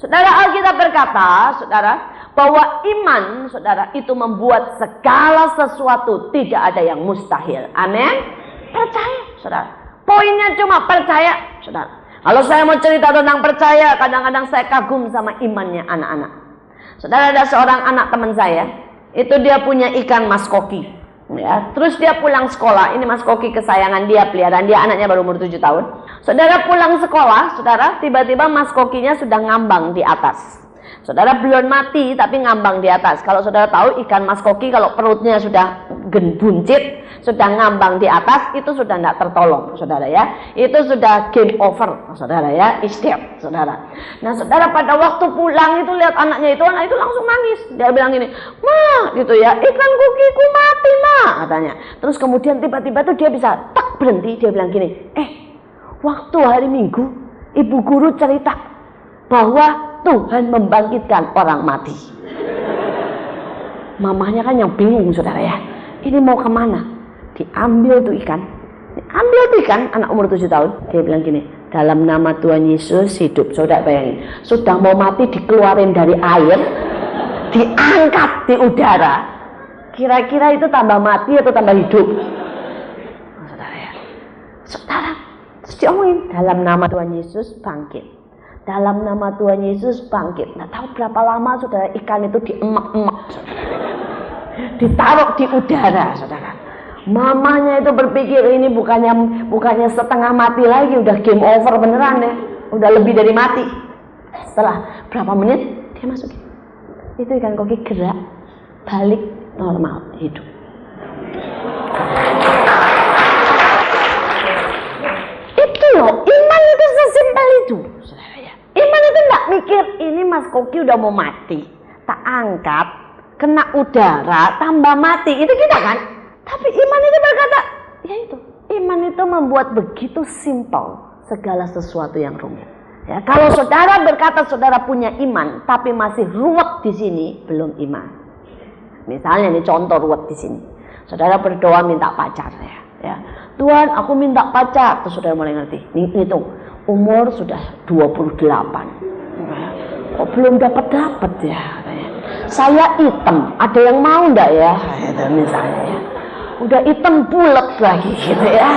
Saudara, Alkitab berkata, saudara, bahwa iman, saudara, itu membuat segala sesuatu, tidak ada yang mustahil. Amin. Percaya, saudara. Poinnya cuma percaya, saudara. Kalau saya mau cerita tentang percaya, kadang-kadang saya kagum sama imannya anak-anak. Saudara, ada seorang anak teman saya, itu dia punya ikan mas koki. Ya, terus dia pulang sekolah. Ini mas koki kesayangan dia, peliharaan dia, anaknya baru umur 7 tahun. Saudara pulang sekolah, saudara, tiba-tiba mas kokinya sudah ngambang di atas. Saudara belum mati tapi ngambang di atas. Kalau saudara tahu ikan mas koki kalau perutnya sudah buncit, sudah ngambang di atas, itu sudah tidak tertolong, saudara ya. Itu sudah game over, saudara ya, is dead, saudara. Nah, saudara pada waktu pulang itu lihat anaknya itu, anak itu langsung nangis. Dia bilang ini, "Ma," gitu ya, "ikan kokiku mati, Ma," katanya. Terus kemudian tiba-tiba tuh dia bisa tak berhenti, dia bilang gini, "Waktu hari Minggu, ibu guru cerita bahwa Tuhan membangkitkan orang mati." Mamanya kan yang bingung, saudara ya. Ini mau kemana? Diambil tuh ikan. Diambil tuh ikan, anak umur 7 tahun. Dia bilang gini, "Dalam nama Tuhan Yesus hidup." Saudara bayangin, sudah mau mati dikeluarin dari air, diangkat di udara. Kira-kira itu tambah mati atau tambah hidup? Saudara ya. Saudara, terus diomongin, dalam nama Tuhan Yesus bangkit. Dalam nama Tuhan Yesus bangkit. Nah, tahu berapa lama saudara ikan itu diemak-emak, ditaruh di udara, saudara. Mamanya itu berpikir ini bukannya setengah mati lagi, udah game over beneran ya, udah lebih dari mati. Setelah berapa menit dia masukin, itu ikan koki gerak, balik normal, hidup. Itu loh, iman itu sesimpel itu, saudara ya. Iman itu enggak mikir ini mas koki udah mau mati, tak angkat, kena udara, tambah mati, itu kita kan. Tapi iman itu berkata, ya itu, iman itu membuat begitu simpel segala sesuatu yang rumit. Ya, kalau saudara berkata saudara punya iman, tapi masih ruwet di sini, belum iman. Misalnya nih contoh ruwet di sini, saudara berdoa minta pacar ya. Tuhan, aku minta pacar, terus saudara mulai ngerti. Hitung, umur sudah 28, kok belum dapat ya? Saya hitam, ada yang mau ndak ya? Itu misalnya ya. Udah hitam bulat lagi gitu ya.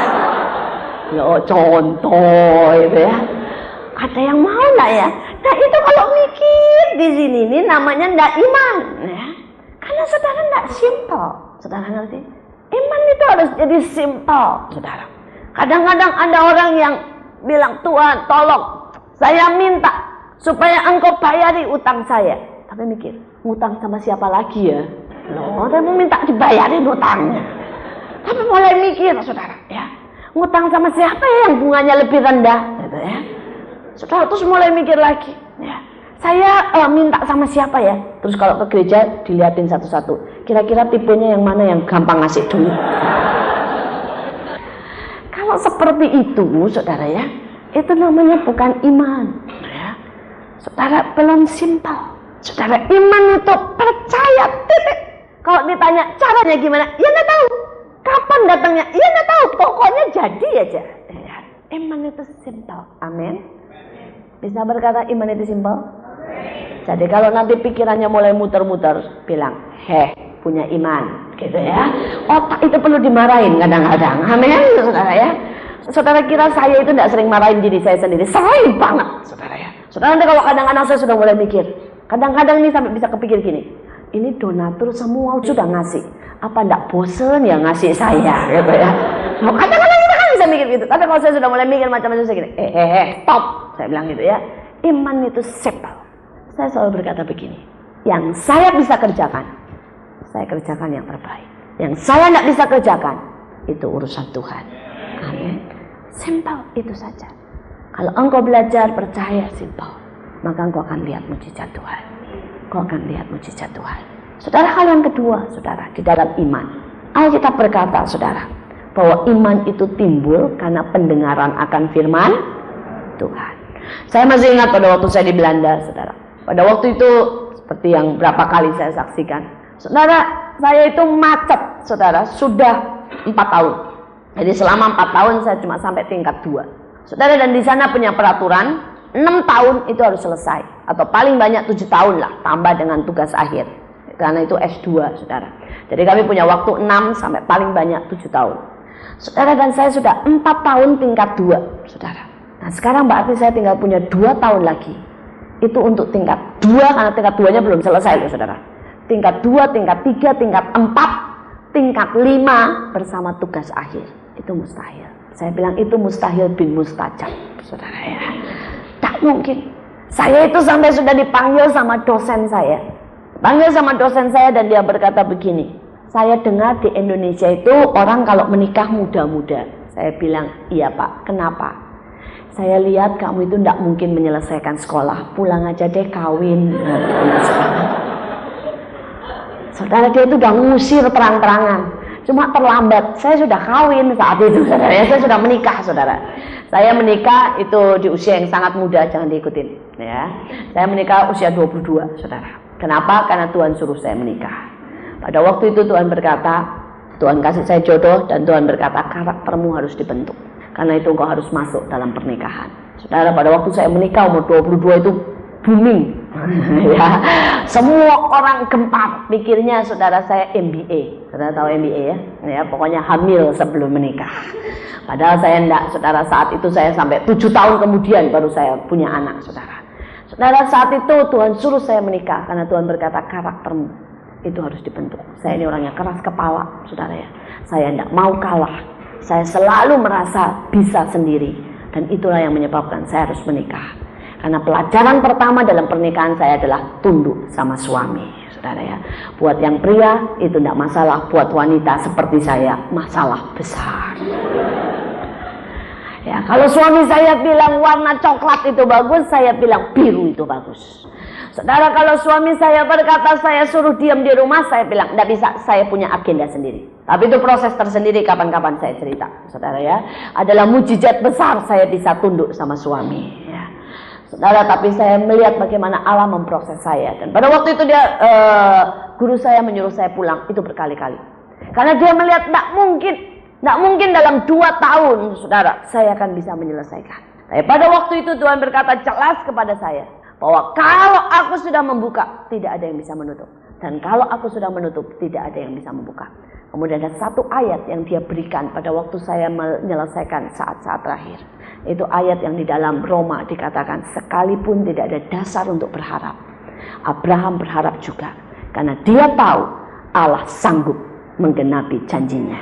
Ya contoh itu ya. Ada yang mau ndak ya? Nah itu kalau mikir di sini ini namanya ndak iman ya. Karena saudara ndak simple. Saudara ngerti? Iman itu harus jadi simple, saudara. Kadang-kadang ada orang yang bilang, "Tuhan, tolong, saya minta supaya engkau bayari utang saya." Tapi mikir, ngutang sama siapa lagi ya? Loh, saya mau minta dibayarin utangnya. Tapi mulai mikir, saudara, ya, ngutang sama siapa ya yang bunganya lebih rendah, gitu ya. Saudara terus mulai mikir lagi, ya, saya minta sama siapa ya? Terus kalau ke gereja dilihatin satu-satu, kira-kira tipenya yang mana yang gampang ngasih dulu. Kalau seperti itu, saudara ya, itu namanya bukan iman, ya. Saudara belum simpel. Saudara, iman itu percaya, titik. Kalau ditanya caranya gimana, ya nggak tahu. Kapan datangnya, iya nggak tahu, pokoknya jadi aja. Ya, iman itu simpel, amin. Bisa berkata iman itu simpel? Jadi kalau nanti pikirannya mulai muter-muter, bilang, punya iman, gitu ya. Otak itu perlu dimarahin kadang-kadang, amin, saudara ya. Saudara kira saya itu tidak sering marahin diri saya sendiri, sering banget, saudara ya. Saudara nanti kalau kadang-kadang saya sudah mulai mikir, kadang-kadang ini sampai bisa kepikir gini, ini donatur semua sudah ngasih, apa ndak bosen ya ngasih saya, gitu ya. Kadang-kadang kita kan bisa mikir gitu, tapi kalau saya sudah mulai mikir macam-macam saya gini, stop, saya bilang gitu ya. Iman itu simple. Saya selalu berkata begini, yang saya bisa kerjakan, saya kerjakan yang terbaik. Yang saya tidak bisa kerjakan, itu urusan Tuhan. Amin. Simple itu saja. Kalau engkau belajar percaya simple, maka engkau akan lihat mujizat Tuhan. Engkau akan lihat mujizat Tuhan. Saudara, hal yang kedua, saudara, di dalam iman, Alkitab berkata, saudara, bahwa iman itu timbul karena pendengaran akan firman Tuhan. Saya masih ingat pada waktu saya di Belanda, saudara. Pada waktu itu, seperti yang berapa kali saya saksikan, saudara, saya itu macet, saudara, sudah 4 tahun. Jadi selama 4 tahun saya cuma sampai tingkat 2. Saudara, dan di sana punya peraturan 6 tahun itu harus selesai, atau paling banyak 7 tahun lah, tambah dengan tugas akhir. Karena itu S2, saudara. Jadi kami punya waktu 6 sampai paling banyak 7 tahun. Saudara, dan saya sudah 4 tahun tingkat 2, saudara. Nah sekarang berarti saya tinggal punya 2 tahun lagi. Itu untuk tingkat 2, karena tingkat 2-nya belum selesai loh, saudara. Tingkat 2, tingkat 3, tingkat 4, tingkat 5 bersama tugas akhir. Itu mustahil. Saya bilang itu mustahil bin mustajab, saudara ya. Tak mungkin. Saya itu sampai sudah dipanggil sama dosen saya. Panggil sama dosen saya dan dia berkata begini, saya dengar di Indonesia itu orang kalau menikah muda-muda. Saya bilang, iya Pak, kenapa? Saya lihat kamu itu tidak mungkin menyelesaikan sekolah, pulang aja deh kawin. Saudara, dia itu udah ngusir terang-terangan, cuma terlambat. Saya sudah kawin saat itu, saudara. Saya sudah menikah, saudara. Saya menikah itu di usia yang sangat muda, jangan diikutin. Ya, saya menikah usia 22, saudara. Kenapa? Karena Tuhan suruh saya menikah. Pada waktu itu Tuhan berkata, Tuhan kasih saya jodoh dan Tuhan berkata karaktermu harus dibentuk. Karena itu engkau harus masuk dalam pernikahan. Saudara, pada waktu saya menikah umur 22 itu booming. Ya, semua orang gempar pikirnya saudara saya MBA. Saudara tahu MBA ya? Ya, pokoknya hamil sebelum menikah. Padahal saya enggak, saudara. Saat itu saya sampai 7 tahun kemudian baru saya punya anak, saudara. Saudara, saat itu Tuhan suruh saya menikah karena Tuhan berkata karaktermu itu harus dibentuk. Saya ini orangnya keras kepala, saudara ya. Saya enggak mau kalah. Saya selalu merasa bisa sendiri. Dan itulah yang menyebabkan saya harus menikah. Karena pelajaran pertama dalam pernikahan saya adalah tunduk sama suami, saudara ya. Buat yang pria itu tidak masalah, buat wanita seperti saya masalah besar. Ya, kalau suami saya bilang warna coklat itu bagus, saya bilang biru itu bagus. Saudara, kalau suami saya berkata saya suruh diam di rumah, saya bilang tidak bisa, saya punya agenda sendiri. Tapi itu proses tersendiri, kapan-kapan saya cerita, saudara ya. Adalah mujizat besar saya bisa tunduk sama suami. Ya. Saudara, tapi saya melihat bagaimana Allah memproses saya. Dan pada waktu itu dia, guru saya menyuruh saya pulang, itu berkali-kali. Karena dia melihat tidak mungkin dalam 2 tahun, saudara, saya akan bisa menyelesaikan. Tapi pada waktu itu Tuhan berkata jelas kepada saya, bahwa kalau aku sudah membuka, tidak ada yang bisa menutup. Dan kalau aku sudah menutup, tidak ada yang bisa membuka. Kemudian ada satu ayat yang dia berikan pada waktu saya menyelesaikan saat-saat terakhir. Itu ayat yang di dalam Roma dikatakan, sekalipun tidak ada dasar untuk berharap, Abraham berharap juga. Karena dia tahu Allah sanggup menggenapi janjinya.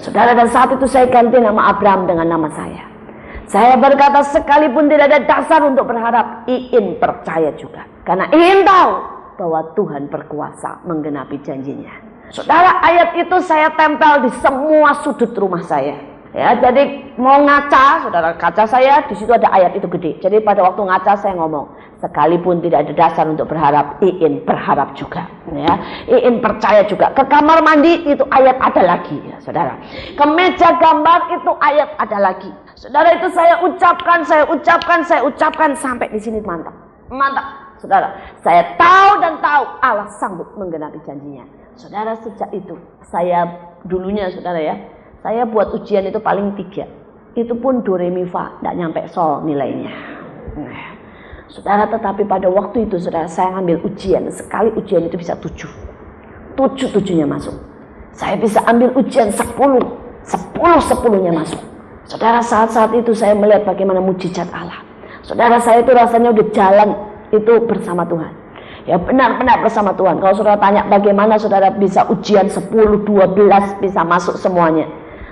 Saudara, dan saat itu saya ganti nama Abraham dengan nama saya. Saya berkata sekalipun tidak ada dasar untuk berharap, Iin percaya juga. Karena Iin tahu bahwa Tuhan berkuasa menggenapi janjinya. Saudara, ayat itu saya tempel di semua sudut rumah saya. Ya, jadi mau ngaca, saudara, kaca saya di situ ada ayat itu gede. Jadi pada waktu ngaca saya ngomong, sekalipun tidak ada dasar untuk berharap, Iin berharap juga. Ya, Iin percaya juga. Ke kamar mandi itu ayat ada lagi, ya, saudara. Ke meja gambar itu ayat ada lagi. Saudara, itu saya ucapkan sampai di sini mantap. Mantap, saudara. Saya tahu dan tahu Allah sanggup menggenapi janjinya. Saudara, sejak itu saya dulunya, saudara ya, Saya buat ujian itu paling 3. Itu pun do re mi fa, tidak nyampe sol nilainya. Nah, saudara, tetapi pada waktu itu saudara, saya ambil ujian, sekali ujian itu bisa 7. 7-7-nya masuk. Saya bisa ambil ujian 10, 10-10-nya masuk. Saudara, saat-saat itu saya melihat bagaimana mujizat Allah. Saudara, saya itu rasanya udah jalan itu bersama Tuhan. Ya, benar-benar bersama Tuhan. Kalau saudara tanya bagaimana saudara bisa ujian 10, 12 bisa masuk semuanya.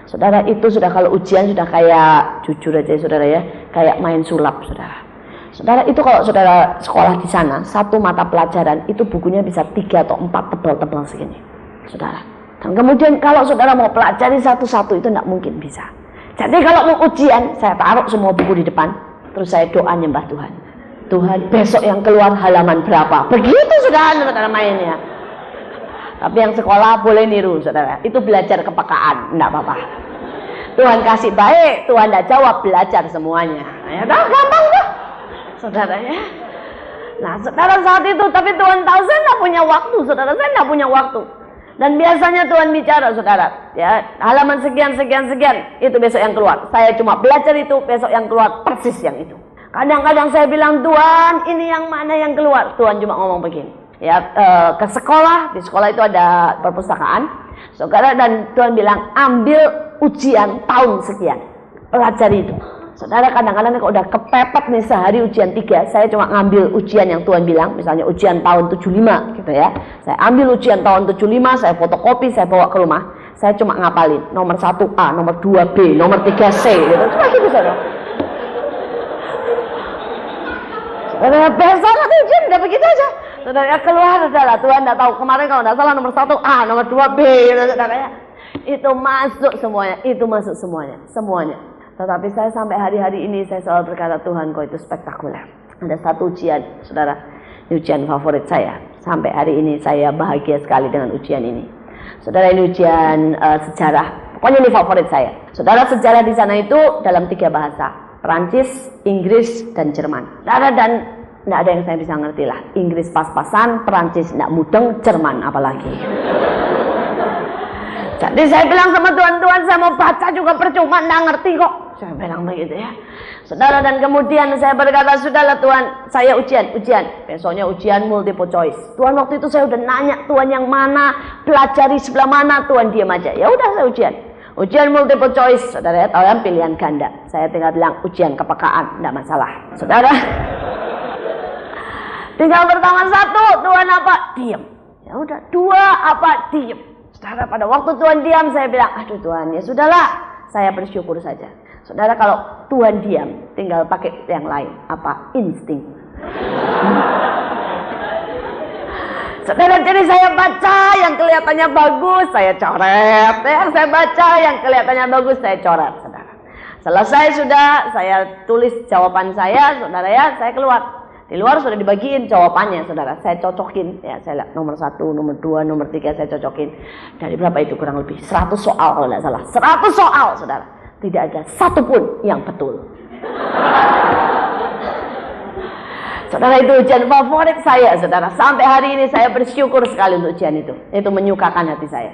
Saudara, itu sudah kalau ujian sudah kayak, jujur aja saudara ya, kayak main sulap saudara. Saudara, itu kalau saudara sekolah di sana, satu mata pelajaran itu bukunya bisa 3 atau 4 tebal-tebal segini. Saudara. Dan kemudian kalau saudara mau pelajari satu-satu itu tidak mungkin bisa. Jadi kalau mau ujian, saya taruh semua buku di depan, terus saya doa nyembah Tuhan. Tuhan, besok yang keluar halaman berapa? Begitu saudara mainnya. Tapi yang sekolah boleh niru saudara. Itu belajar kepekaan, enggak apa-apa. Tuhan kasih baik, Tuhan tidak jawab, belajar semuanya. Ya dah, gampang dah. Saudara ya. Nah, saudara saat itu, tapi Tuhan tahu saya tidak punya waktu, saudara. Saya tidak punya waktu. Dan biasanya Tuhan bicara, saudara. Ya, halaman sekian, itu besok yang keluar. Saya cuma belajar itu, besok yang keluar persis yang itu. Kadang-kadang saya bilang, Tuhan, ini yang mana yang keluar? Tuhan cuma ngomong begini. Ya, ke sekolah, di sekolah itu ada perpustakaan. Saudara, dan Tuhan bilang, ambil ujian tahun sekian. Pelajari itu. Saudara, kadang-kadang kalau udah kepepet nih sehari ujian 3, saya cuma ngambil ujian yang Tuhan bilang, misalnya ujian tahun 75 gitu ya. Saya ambil ujian tahun 75, saya fotokopi, saya bawa ke rumah. Saya cuma ngapalin nomor 1A, nomor 2B, nomor 3C gitu. Cuma gitu saudara. Saudara, besok nanti ujian udah begitu aja. Saudara, keluar saudara, Tuhan tidak tahu. Kemarin kalau tidak salah nomor 1A, nomor 2B gitu saudara ya. Itu masuk semuanya, semuanya. Tetapi saya sampai hari-hari ini saya selalu berkata, Tuhan kau itu spektakuler. Ada satu ujian, saudara, ujian favorit saya. Sampai hari ini saya bahagia sekali dengan ujian ini. Saudara, ini ujian sejarah. Pokoknya ini favorit saya. Saudara, sejarah di sana itu dalam 3 bahasa. Perancis, Inggris, dan Jerman. Saudara, dan tidak ada yang saya bisa ngerti lah. Inggris pas-pasan, Perancis tidak mudeng, Jerman apalagi. Jadi saya bilang sama Tuhan, saya mau baca juga percuma, tidak ngerti kok. Saya bilang begitu ya. Saudara, dan kemudian saya berkata, sudahlah Tuhan, saya ujian. Besoknya ujian multiple choice. Tuhan, waktu itu saya udah nanya, Tuhan yang mana, pelajari sebelah mana, Tuhan diam aja. Ya udah saya ujian. Ujian multiple choice, saudara ya, tahu kan pilihan ganda. Saya tinggal bilang ujian kepekaan, tidak masalah. Saudara, tinggal pertama 1, Tuhan apa? Diam. Ya udah, 2 apa? Diam. Saudara, pada waktu Tuhan diam, saya bilang, aduh Tuhan, ya sudahlah, saya bersyukur saja. Saudara, kalau Tuhan diam, tinggal pakai yang lain. Apa? Insting. Saudara, jadi saya baca yang kelihatannya bagus, saya coret. Yang saya baca yang kelihatannya bagus, saya coret. Saudara, selesai sudah, saya tulis jawaban saya, saudara ya, saya keluar. Di luar sudah dibagiin jawabannya, saudara. Saya cocokin, ya saya lihat nomor 1, nomor 2, nomor 3 saya cocokin. Dari berapa itu kurang lebih? 100 soal kalau tidak salah. 100 soal, saudara. Tidak ada satu pun yang betul. Saudara, itu ujian favorit saya, saudara. Sampai hari ini saya bersyukur sekali untuk ujian itu. Itu menyukakan hati saya.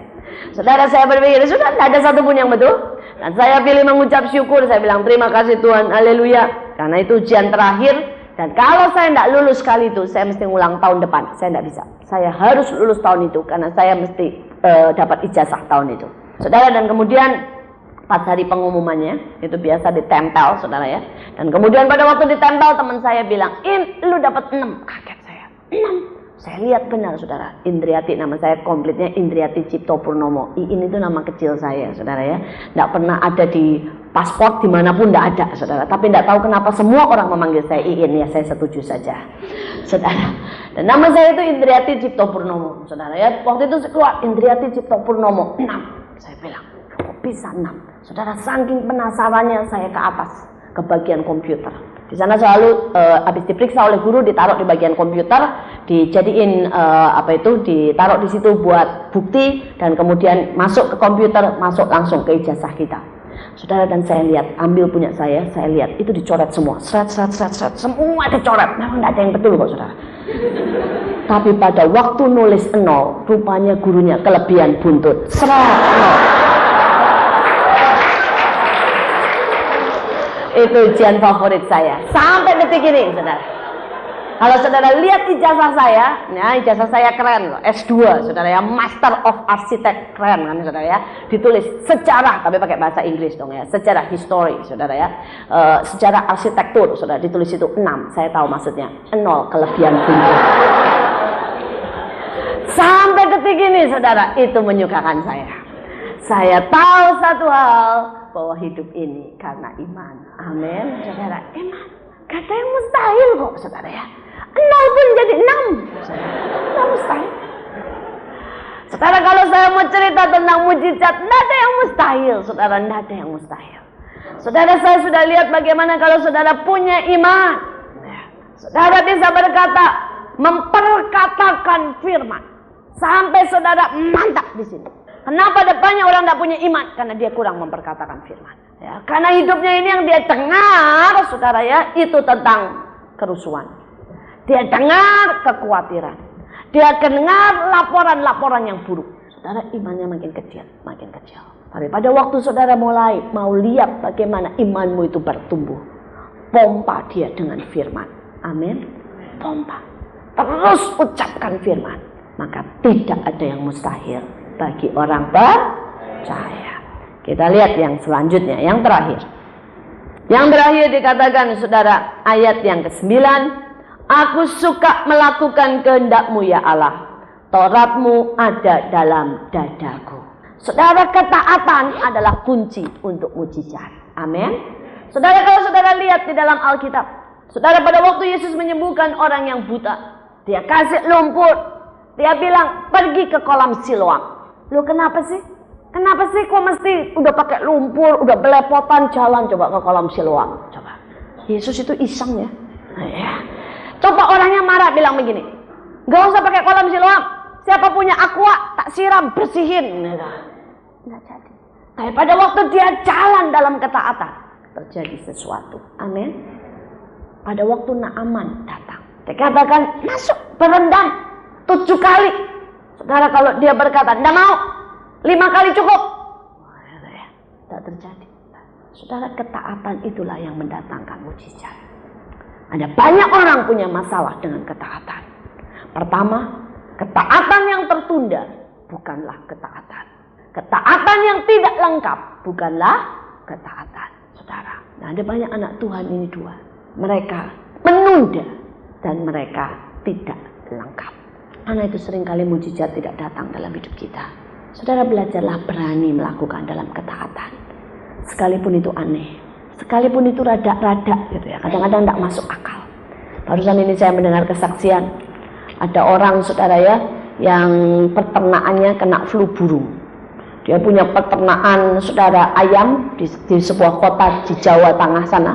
Saudara, saya berpikir, sudah tidak ada satu pun yang betul. Dan saya pilih mengucap syukur. Saya bilang, terima kasih Tuhan, haleluya. Karena itu ujian terakhir. Dan kalau saya tidak lulus kali itu, saya mesti ngulang tahun depan. Saya tidak bisa. Saya harus lulus tahun itu, karena saya mesti dapat ijazah tahun itu. Saudara, dan kemudian pas hari pengumumannya, itu biasa ditempel, saudara ya. Dan kemudian pada waktu ditempel, teman saya bilang, lu dapat 6. Kaget saya. 6. Saya lihat benar, saudara. Indriati, nama saya komplitnya Indriati Cipto Purnomo. Iin itu nama kecil saya, saudara ya. Tidak pernah ada di paspor dimanapun, tidak ada, saudara. Tapi tidak tahu kenapa semua orang memanggil saya Iin. Ya, saya setuju saja, saudara. Dan nama saya itu Indriati Cipto Purnomo, saudara ya. Waktu itu saya keluar Indriati Cipto Purnomo 6. Saya bilang, kok bisa 6? Saudara, saking penasarannya saya ke atas, ke bagian komputer. Di sana selalu habis diperiksa oleh guru, ditaruh di bagian komputer, dijadiin ditaruh di situ buat bukti, dan kemudian masuk ke komputer, masuk langsung ke ijazah kita. Saudara, dan saya lihat, ambil punya saya lihat itu dicoret semua, seret, semua dicoret. Memang tidak ada yang betul kok, saudara. Tapi pada waktu nulis 0, rupanya gurunya kelebihan buntut. Seret 0. Itu ujian favorit saya sampai detik ini, saudara. Kalau saudara lihat ijazah saya, nah ijazah saya keren loh, S2, saudara ya, Master of Architect, keren kan saudara ya. Ditulis sejarah, tapi pakai bahasa Inggris dong ya, sejarah history, saudara ya. Sejarah arsitektur, saudara, ditulis itu 6, saya tahu maksudnya, 0 kelebihan tinggi. Sampai detik ini, saudara, itu menyukakan saya. Saya tahu satu hal, bahwa hidup ini karena iman. Amin, saudara, iman. Gak ada yang mustahil kok, saudara ya. 0 pun jadi 6. Tidak mustahil. Saudara, kalau saya mau cerita tentang mujizat, tidak ada yang mustahil, saudara, tidak ada yang mustahil. Saudara, saya sudah lihat bagaimana kalau saudara punya iman, saudara bisa berkata, memperkatakan firman, sampai saudara mantap di sini. Kenapa depannya orang tidak punya iman? Karena dia kurang memperkatakan firman. Ya, karena hidupnya ini yang dia dengar, saudara ya, itu tentang kerusuhan. Dia dengar kekhawatiran. Dia dengar laporan-laporan yang buruk. Saudara, imannya makin kecil, makin kecil. Tapi pada waktu saudara mulai mau lihat bagaimana imanmu itu bertumbuh, pompa dia dengan firman. Amin. Pompa. Terus ucapkan firman. Maka tidak ada yang mustahil bagi orang percaya. Kita lihat yang selanjutnya, yang terakhir. Yang terakhir dikatakan, saudara, ayat yang ke-9. Aku suka melakukan kehendak-Mu ya Allah. Taurat-Mu ada dalam dadaku. Saudara, ketaatan adalah kunci untuk mujizat. Amin. Saudara, kalau saudara lihat di dalam Alkitab, saudara, pada waktu Yesus menyembuhkan orang yang buta, dia kasih lumpur, dia bilang pergi ke kolam Siloam. Loh, kenapa sih? Kenapa sih kok mesti udah pakai lumpur, udah belepotan jalan coba ke kolam Siloam? Coba. Yesus itu iseng ya. Ya. Coba orangnya marah bilang begini, gak usah pakai kolam Siloam. Siapa punya aqua tak siram, bersihin. Nggak jadi. Tapi pada waktu dia jalan dalam ketaatan, terjadi sesuatu. Amin. Pada waktu Naaman datang, dikatakan masuk berendam 7 kali. Saudara, kalau dia berkata tidak mau, 5 kali cukup, tidak terjadi. Saudara, ketaatan itulah yang mendatangkan mujizat. Ada banyak orang punya masalah dengan ketaatan. Pertama, ketaatan yang tertunda bukanlah ketaatan. Ketaatan yang tidak lengkap bukanlah ketaatan. Saudara, nah ada banyak anak Tuhan ini dua. Mereka menunda dan mereka tidak lengkap. Karena itu seringkali mujizat tidak datang dalam hidup kita. Saudara, belajarlah berani melakukan dalam ketaatan. Sekalipun itu aneh. Sekalipun itu rada-rada gitu ya, kadang-kadang tidak masuk akal. Barusan ini saya mendengar kesaksian, ada orang, saudara ya, yang peternakannya kena flu burung. Dia punya peternakan, saudara, ayam di sebuah kota di Jawa Tengah sana.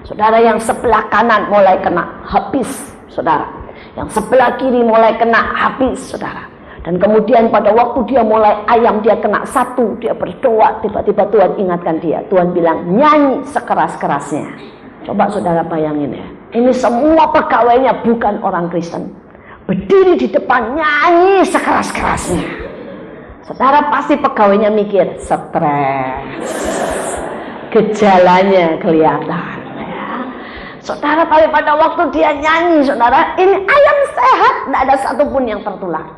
Saudara, yang sebelah kanan mulai kena habis, saudara. Yang sebelah kiri mulai kena habis, saudara. Dan kemudian pada waktu dia mulai ayam dia kena 1, dia berdoa, tiba-tiba Tuhan ingatkan dia. Tuhan bilang, nyanyi sekeras-kerasnya. Coba saudara bayangin ya. Ini semua pegawainya bukan orang Kristen. Berdiri di depan nyanyi sekeras-kerasnya. Saudara, pasti pegawainya mikir, stres. Gejalanya kelihatan. Ya. Saudara, tapi pada waktu dia nyanyi, saudara, ini ayam sehat, tidak ada satupun yang tertular.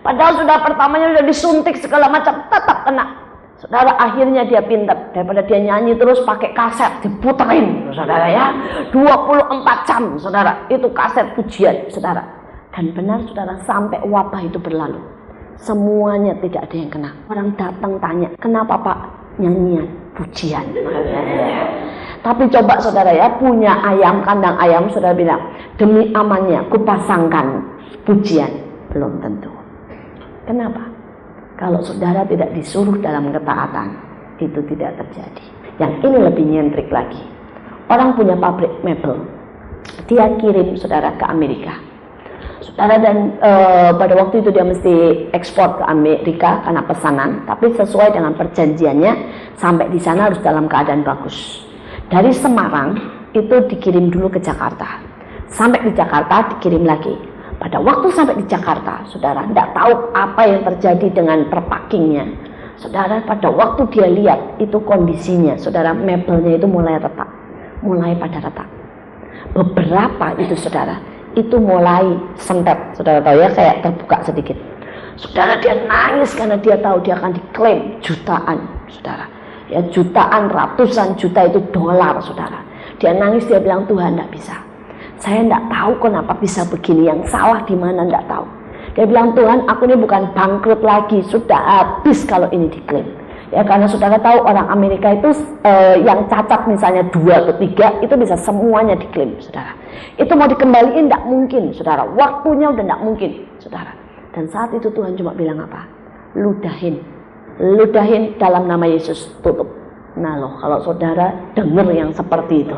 Padahal sudah pertamanya sudah disuntik segala macam, tetap kena. Saudara, akhirnya dia pintar. Daripada dia nyanyi terus pakai kaset, diputerin, saudara ya. 24 jam, saudara. Itu kaset pujian, saudara. Dan benar, saudara, sampai wabah itu berlalu. Semuanya tidak ada yang kena. Orang datang tanya, kenapa Pak nyanyian, pujian? Tapi coba saudara ya, punya ayam, kandang ayam, saudara bilang, demi amannya, kupasangkan pujian. Belum tentu. Kenapa? Kalau saudara tidak disuruh dalam ketaatan, itu tidak terjadi. Yang ini lebih nyentrik lagi. Orang punya pabrik mebel, dia kirim saudara ke Amerika. Saudara, dan pada waktu itu dia mesti ekspor ke Amerika karena pesanan, tapi sesuai dengan perjanjiannya, sampai di sana harus dalam keadaan bagus. Dari Semarang itu dikirim dulu ke Jakarta. Sampai di Jakarta dikirim lagi. Pada waktu sampai di Jakarta, saudara, tidak tahu apa yang terjadi dengan terpackingnya. Saudara, pada waktu dia lihat itu kondisinya, saudara, mebelnya itu mulai retak, mulai pada retak. Beberapa itu saudara, itu mulai sentet. Saudara tahu ya, kayak terbuka sedikit. Saudara, dia nangis karena dia tahu dia akan diklaim jutaan, saudara. Ya, jutaan, ratusan juta itu dolar, saudara. Dia nangis, dia bilang, Tuhan, enggak bisa. Saya enggak tahu kenapa bisa begini, yang salah di mana enggak tahu. Dia bilang, Tuhan, aku ini bukan bangkrut lagi, sudah habis kalau ini diklaim. Ya, karena saudara tahu orang Amerika itu yang cacat misalnya 2 atau 3 itu bisa semuanya diklaim, saudara. Itu mau dikembaliin enggak mungkin, saudara. Waktunya udah enggak mungkin, saudara. Dan saat itu Tuhan cuma bilang apa? Ludahin dalam nama Yesus, tutup. Nah loh, kalau saudara dengar yang seperti itu,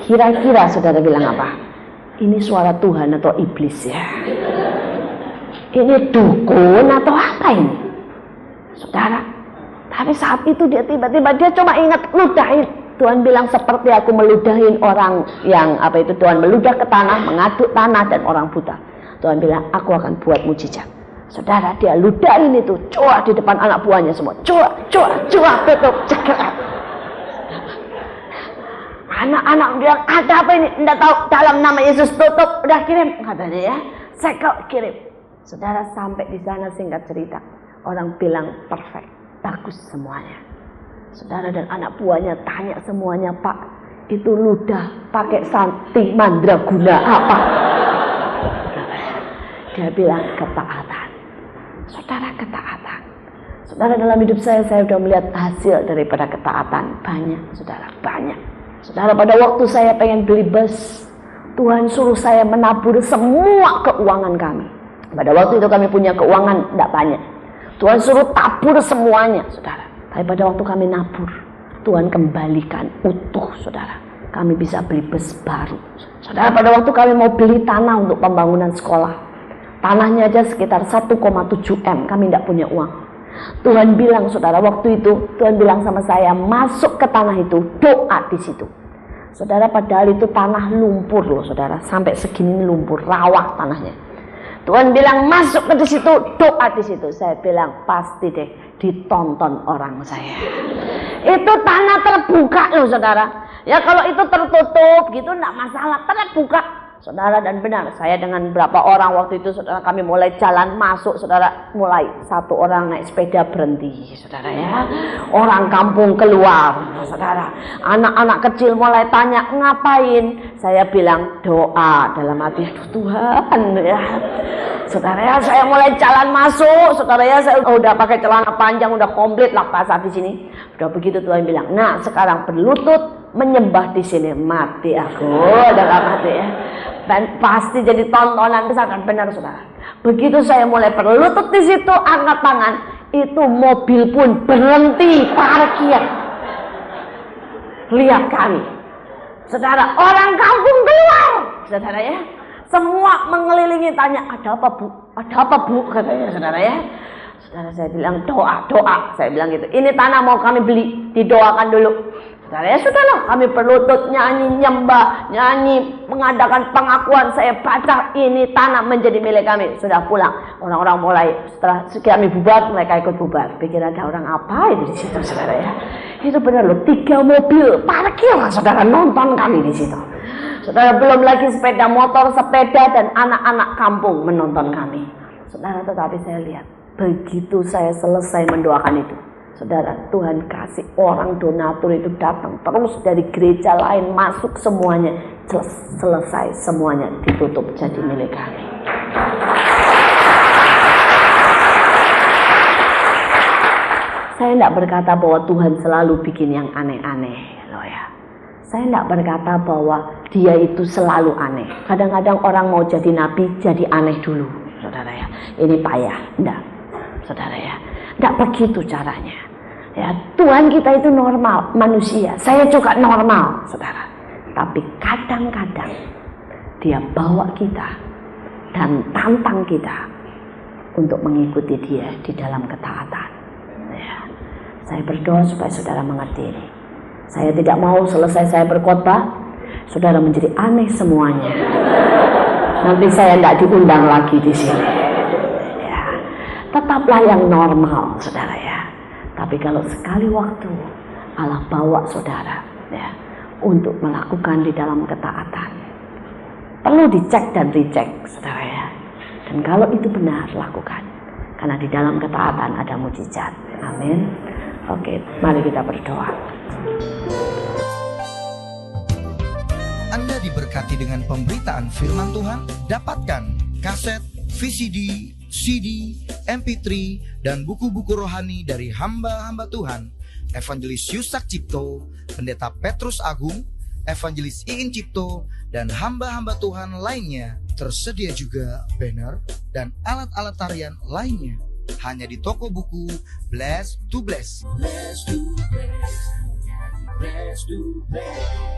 kira-kira saudara bilang apa? Ini suara Tuhan atau iblis ya? Ini dukun atau apa ini? Saudara, tapi saat itu dia tiba-tiba dia cuma ingat ludahin. Tuhan bilang seperti aku meludahin orang yang apa itu, Tuhan meludah ke tanah, mengaduk tanah dan orang buta. Tuhan bilang, aku akan buat mujizat. Saudara, dia ludahin itu, coba di depan anak buahnya semua. Coba, tutup, cekat. Anak-anak bilang, ada apa ini? Tidak tahu, dalam nama Yesus tutup, udah kirim. Katanya ya, sekel kirim. Saudara, sampai di sana singkat cerita, orang bilang perfect, bagus semuanya. Saudara dan anak buahnya tanya semuanya, Pak, itu ludah pakai santi mandraguna apa? Dia bilang ketaatan. Saudara, ketaatan. Saudara, dalam hidup saya sudah melihat hasil daripada ketaatan. Banyak, saudara, banyak. Saudara, pada waktu saya pengen beli bus, Tuhan suruh saya menabur semua keuangan kami. Pada waktu itu kami punya keuangan tidak banyak. Tuhan suruh tabur semuanya, saudara. Tapi pada waktu kami nabur, Tuhan kembalikan utuh, saudara. Kami bisa beli bus baru. Saudara, pada waktu kami mau beli tanah untuk pembangunan sekolah, tanahnya aja sekitar 1,7 M, kami tidak punya uang. Tuhan bilang, saudara, waktu itu Tuhan bilang sama saya, masuk ke tanah itu, doa di situ. Saudara, padahal itu tanah lumpur loh, saudara, sampai segini lumpur, rawa tanahnya. Tuhan bilang masuk ke situ, doa di situ. Saya bilang pasti deh ditonton orang saya. Itu tanah terbuka loh, saudara. Ya kalau itu tertutup gitu enggak masalah, terbuka. Saudara, dan benar, saya dengan berapa orang waktu itu, saudara, kami mulai jalan masuk, saudara, mulai satu orang naik sepeda berhenti, saudara ya. Orang kampung keluar, saudara. Anak-anak kecil mulai tanya, ngapain? Saya bilang doa dalam hati, aduh Tuhan ya. Saudara ya, saya mulai jalan masuk, saudara ya, saya udah pakai celana panjang, udah komplit lah pasar di sini. Udah begitu Tuhan bilang, nah sekarang berlutut menyembah di sini, mati aku dalam hati ya. Dan pasti jadi tontonan besar, dan benar saudara. Begitu saya mulai berlutut di situ, angkat tangan, itu mobil pun berhenti parkir. Lihat kami, saudara, orang kampung keluar, saudara ya. Semua mengelilingi tanya, ada apa bu? Ada apa bu? Katanya saudara ya. Saudara, saya bilang doa. Saya bilang gitu. Ini tanah mau kami beli, didoakan dulu. Saudara ya, sudahlah, kami berlutut, nyanyi, nyembah, nyanyi, mengadakan pengakuan. Saya baca, ini tanah menjadi milik kami. Sudah pulang, orang-orang mulai, setelah kami bubar, mereka ikut bubar. Pikir ada orang apa itu di situ, saudara ya. Itu benar loh, 3 mobil parkir, saudara, nonton kami di situ. Saudara, belum lagi sepeda motor, sepeda, dan anak-anak kampung menonton kami. Saudara, tetapi saya lihat, begitu saya selesai mendoakan itu, saudara, Tuhan kasih orang donatur itu datang terus dari gereja lain masuk semuanya, selesai semuanya ditutup jadi milik kami. Saya tidak berkata bahwa Tuhan selalu bikin yang aneh-aneh loh ya. Saya tidak berkata bahwa dia itu selalu aneh. Kadang-kadang orang mau jadi nabi jadi aneh dulu, saudara ya. Ini payah, enggak, saudara ya. Enggak begitu caranya. Ya, Tuhan kita itu normal, manusia. Saya juga normal, saudara. Tapi kadang-kadang dia bawa kita dan tantang kita untuk mengikuti dia di dalam ketaatan. Ya. Saya berdoa supaya saudara mengerti ini. Saya tidak mau selesai saya berkhotbah, saudara menjadi aneh semuanya. Nanti saya tidak diundang lagi di sini. Ya. Tetaplah yang normal, saudara ya. Tapi kalau sekali waktu Allah bawa saudara ya, untuk melakukan di dalam ketaatan. Perlu dicek dan dicek, saudara ya. Dan kalau itu benar, lakukan. Karena di dalam ketaatan ada mujizat. Amin. Oke, mari kita berdoa. Anda diberkati dengan pemberitaan firman Tuhan. Dapatkan kaset, VCD, CD, MP3, dan buku-buku rohani dari hamba-hamba Tuhan, Evangelis Yusak Cipto, Pendeta Petrus Agung, Evangelis Iin Cipto, dan hamba-hamba Tuhan lainnya. Tersedia juga banner dan alat-alat tarian lainnya. Hanya di toko buku Bless to Bless. Bless to Bless. Bless to Bless.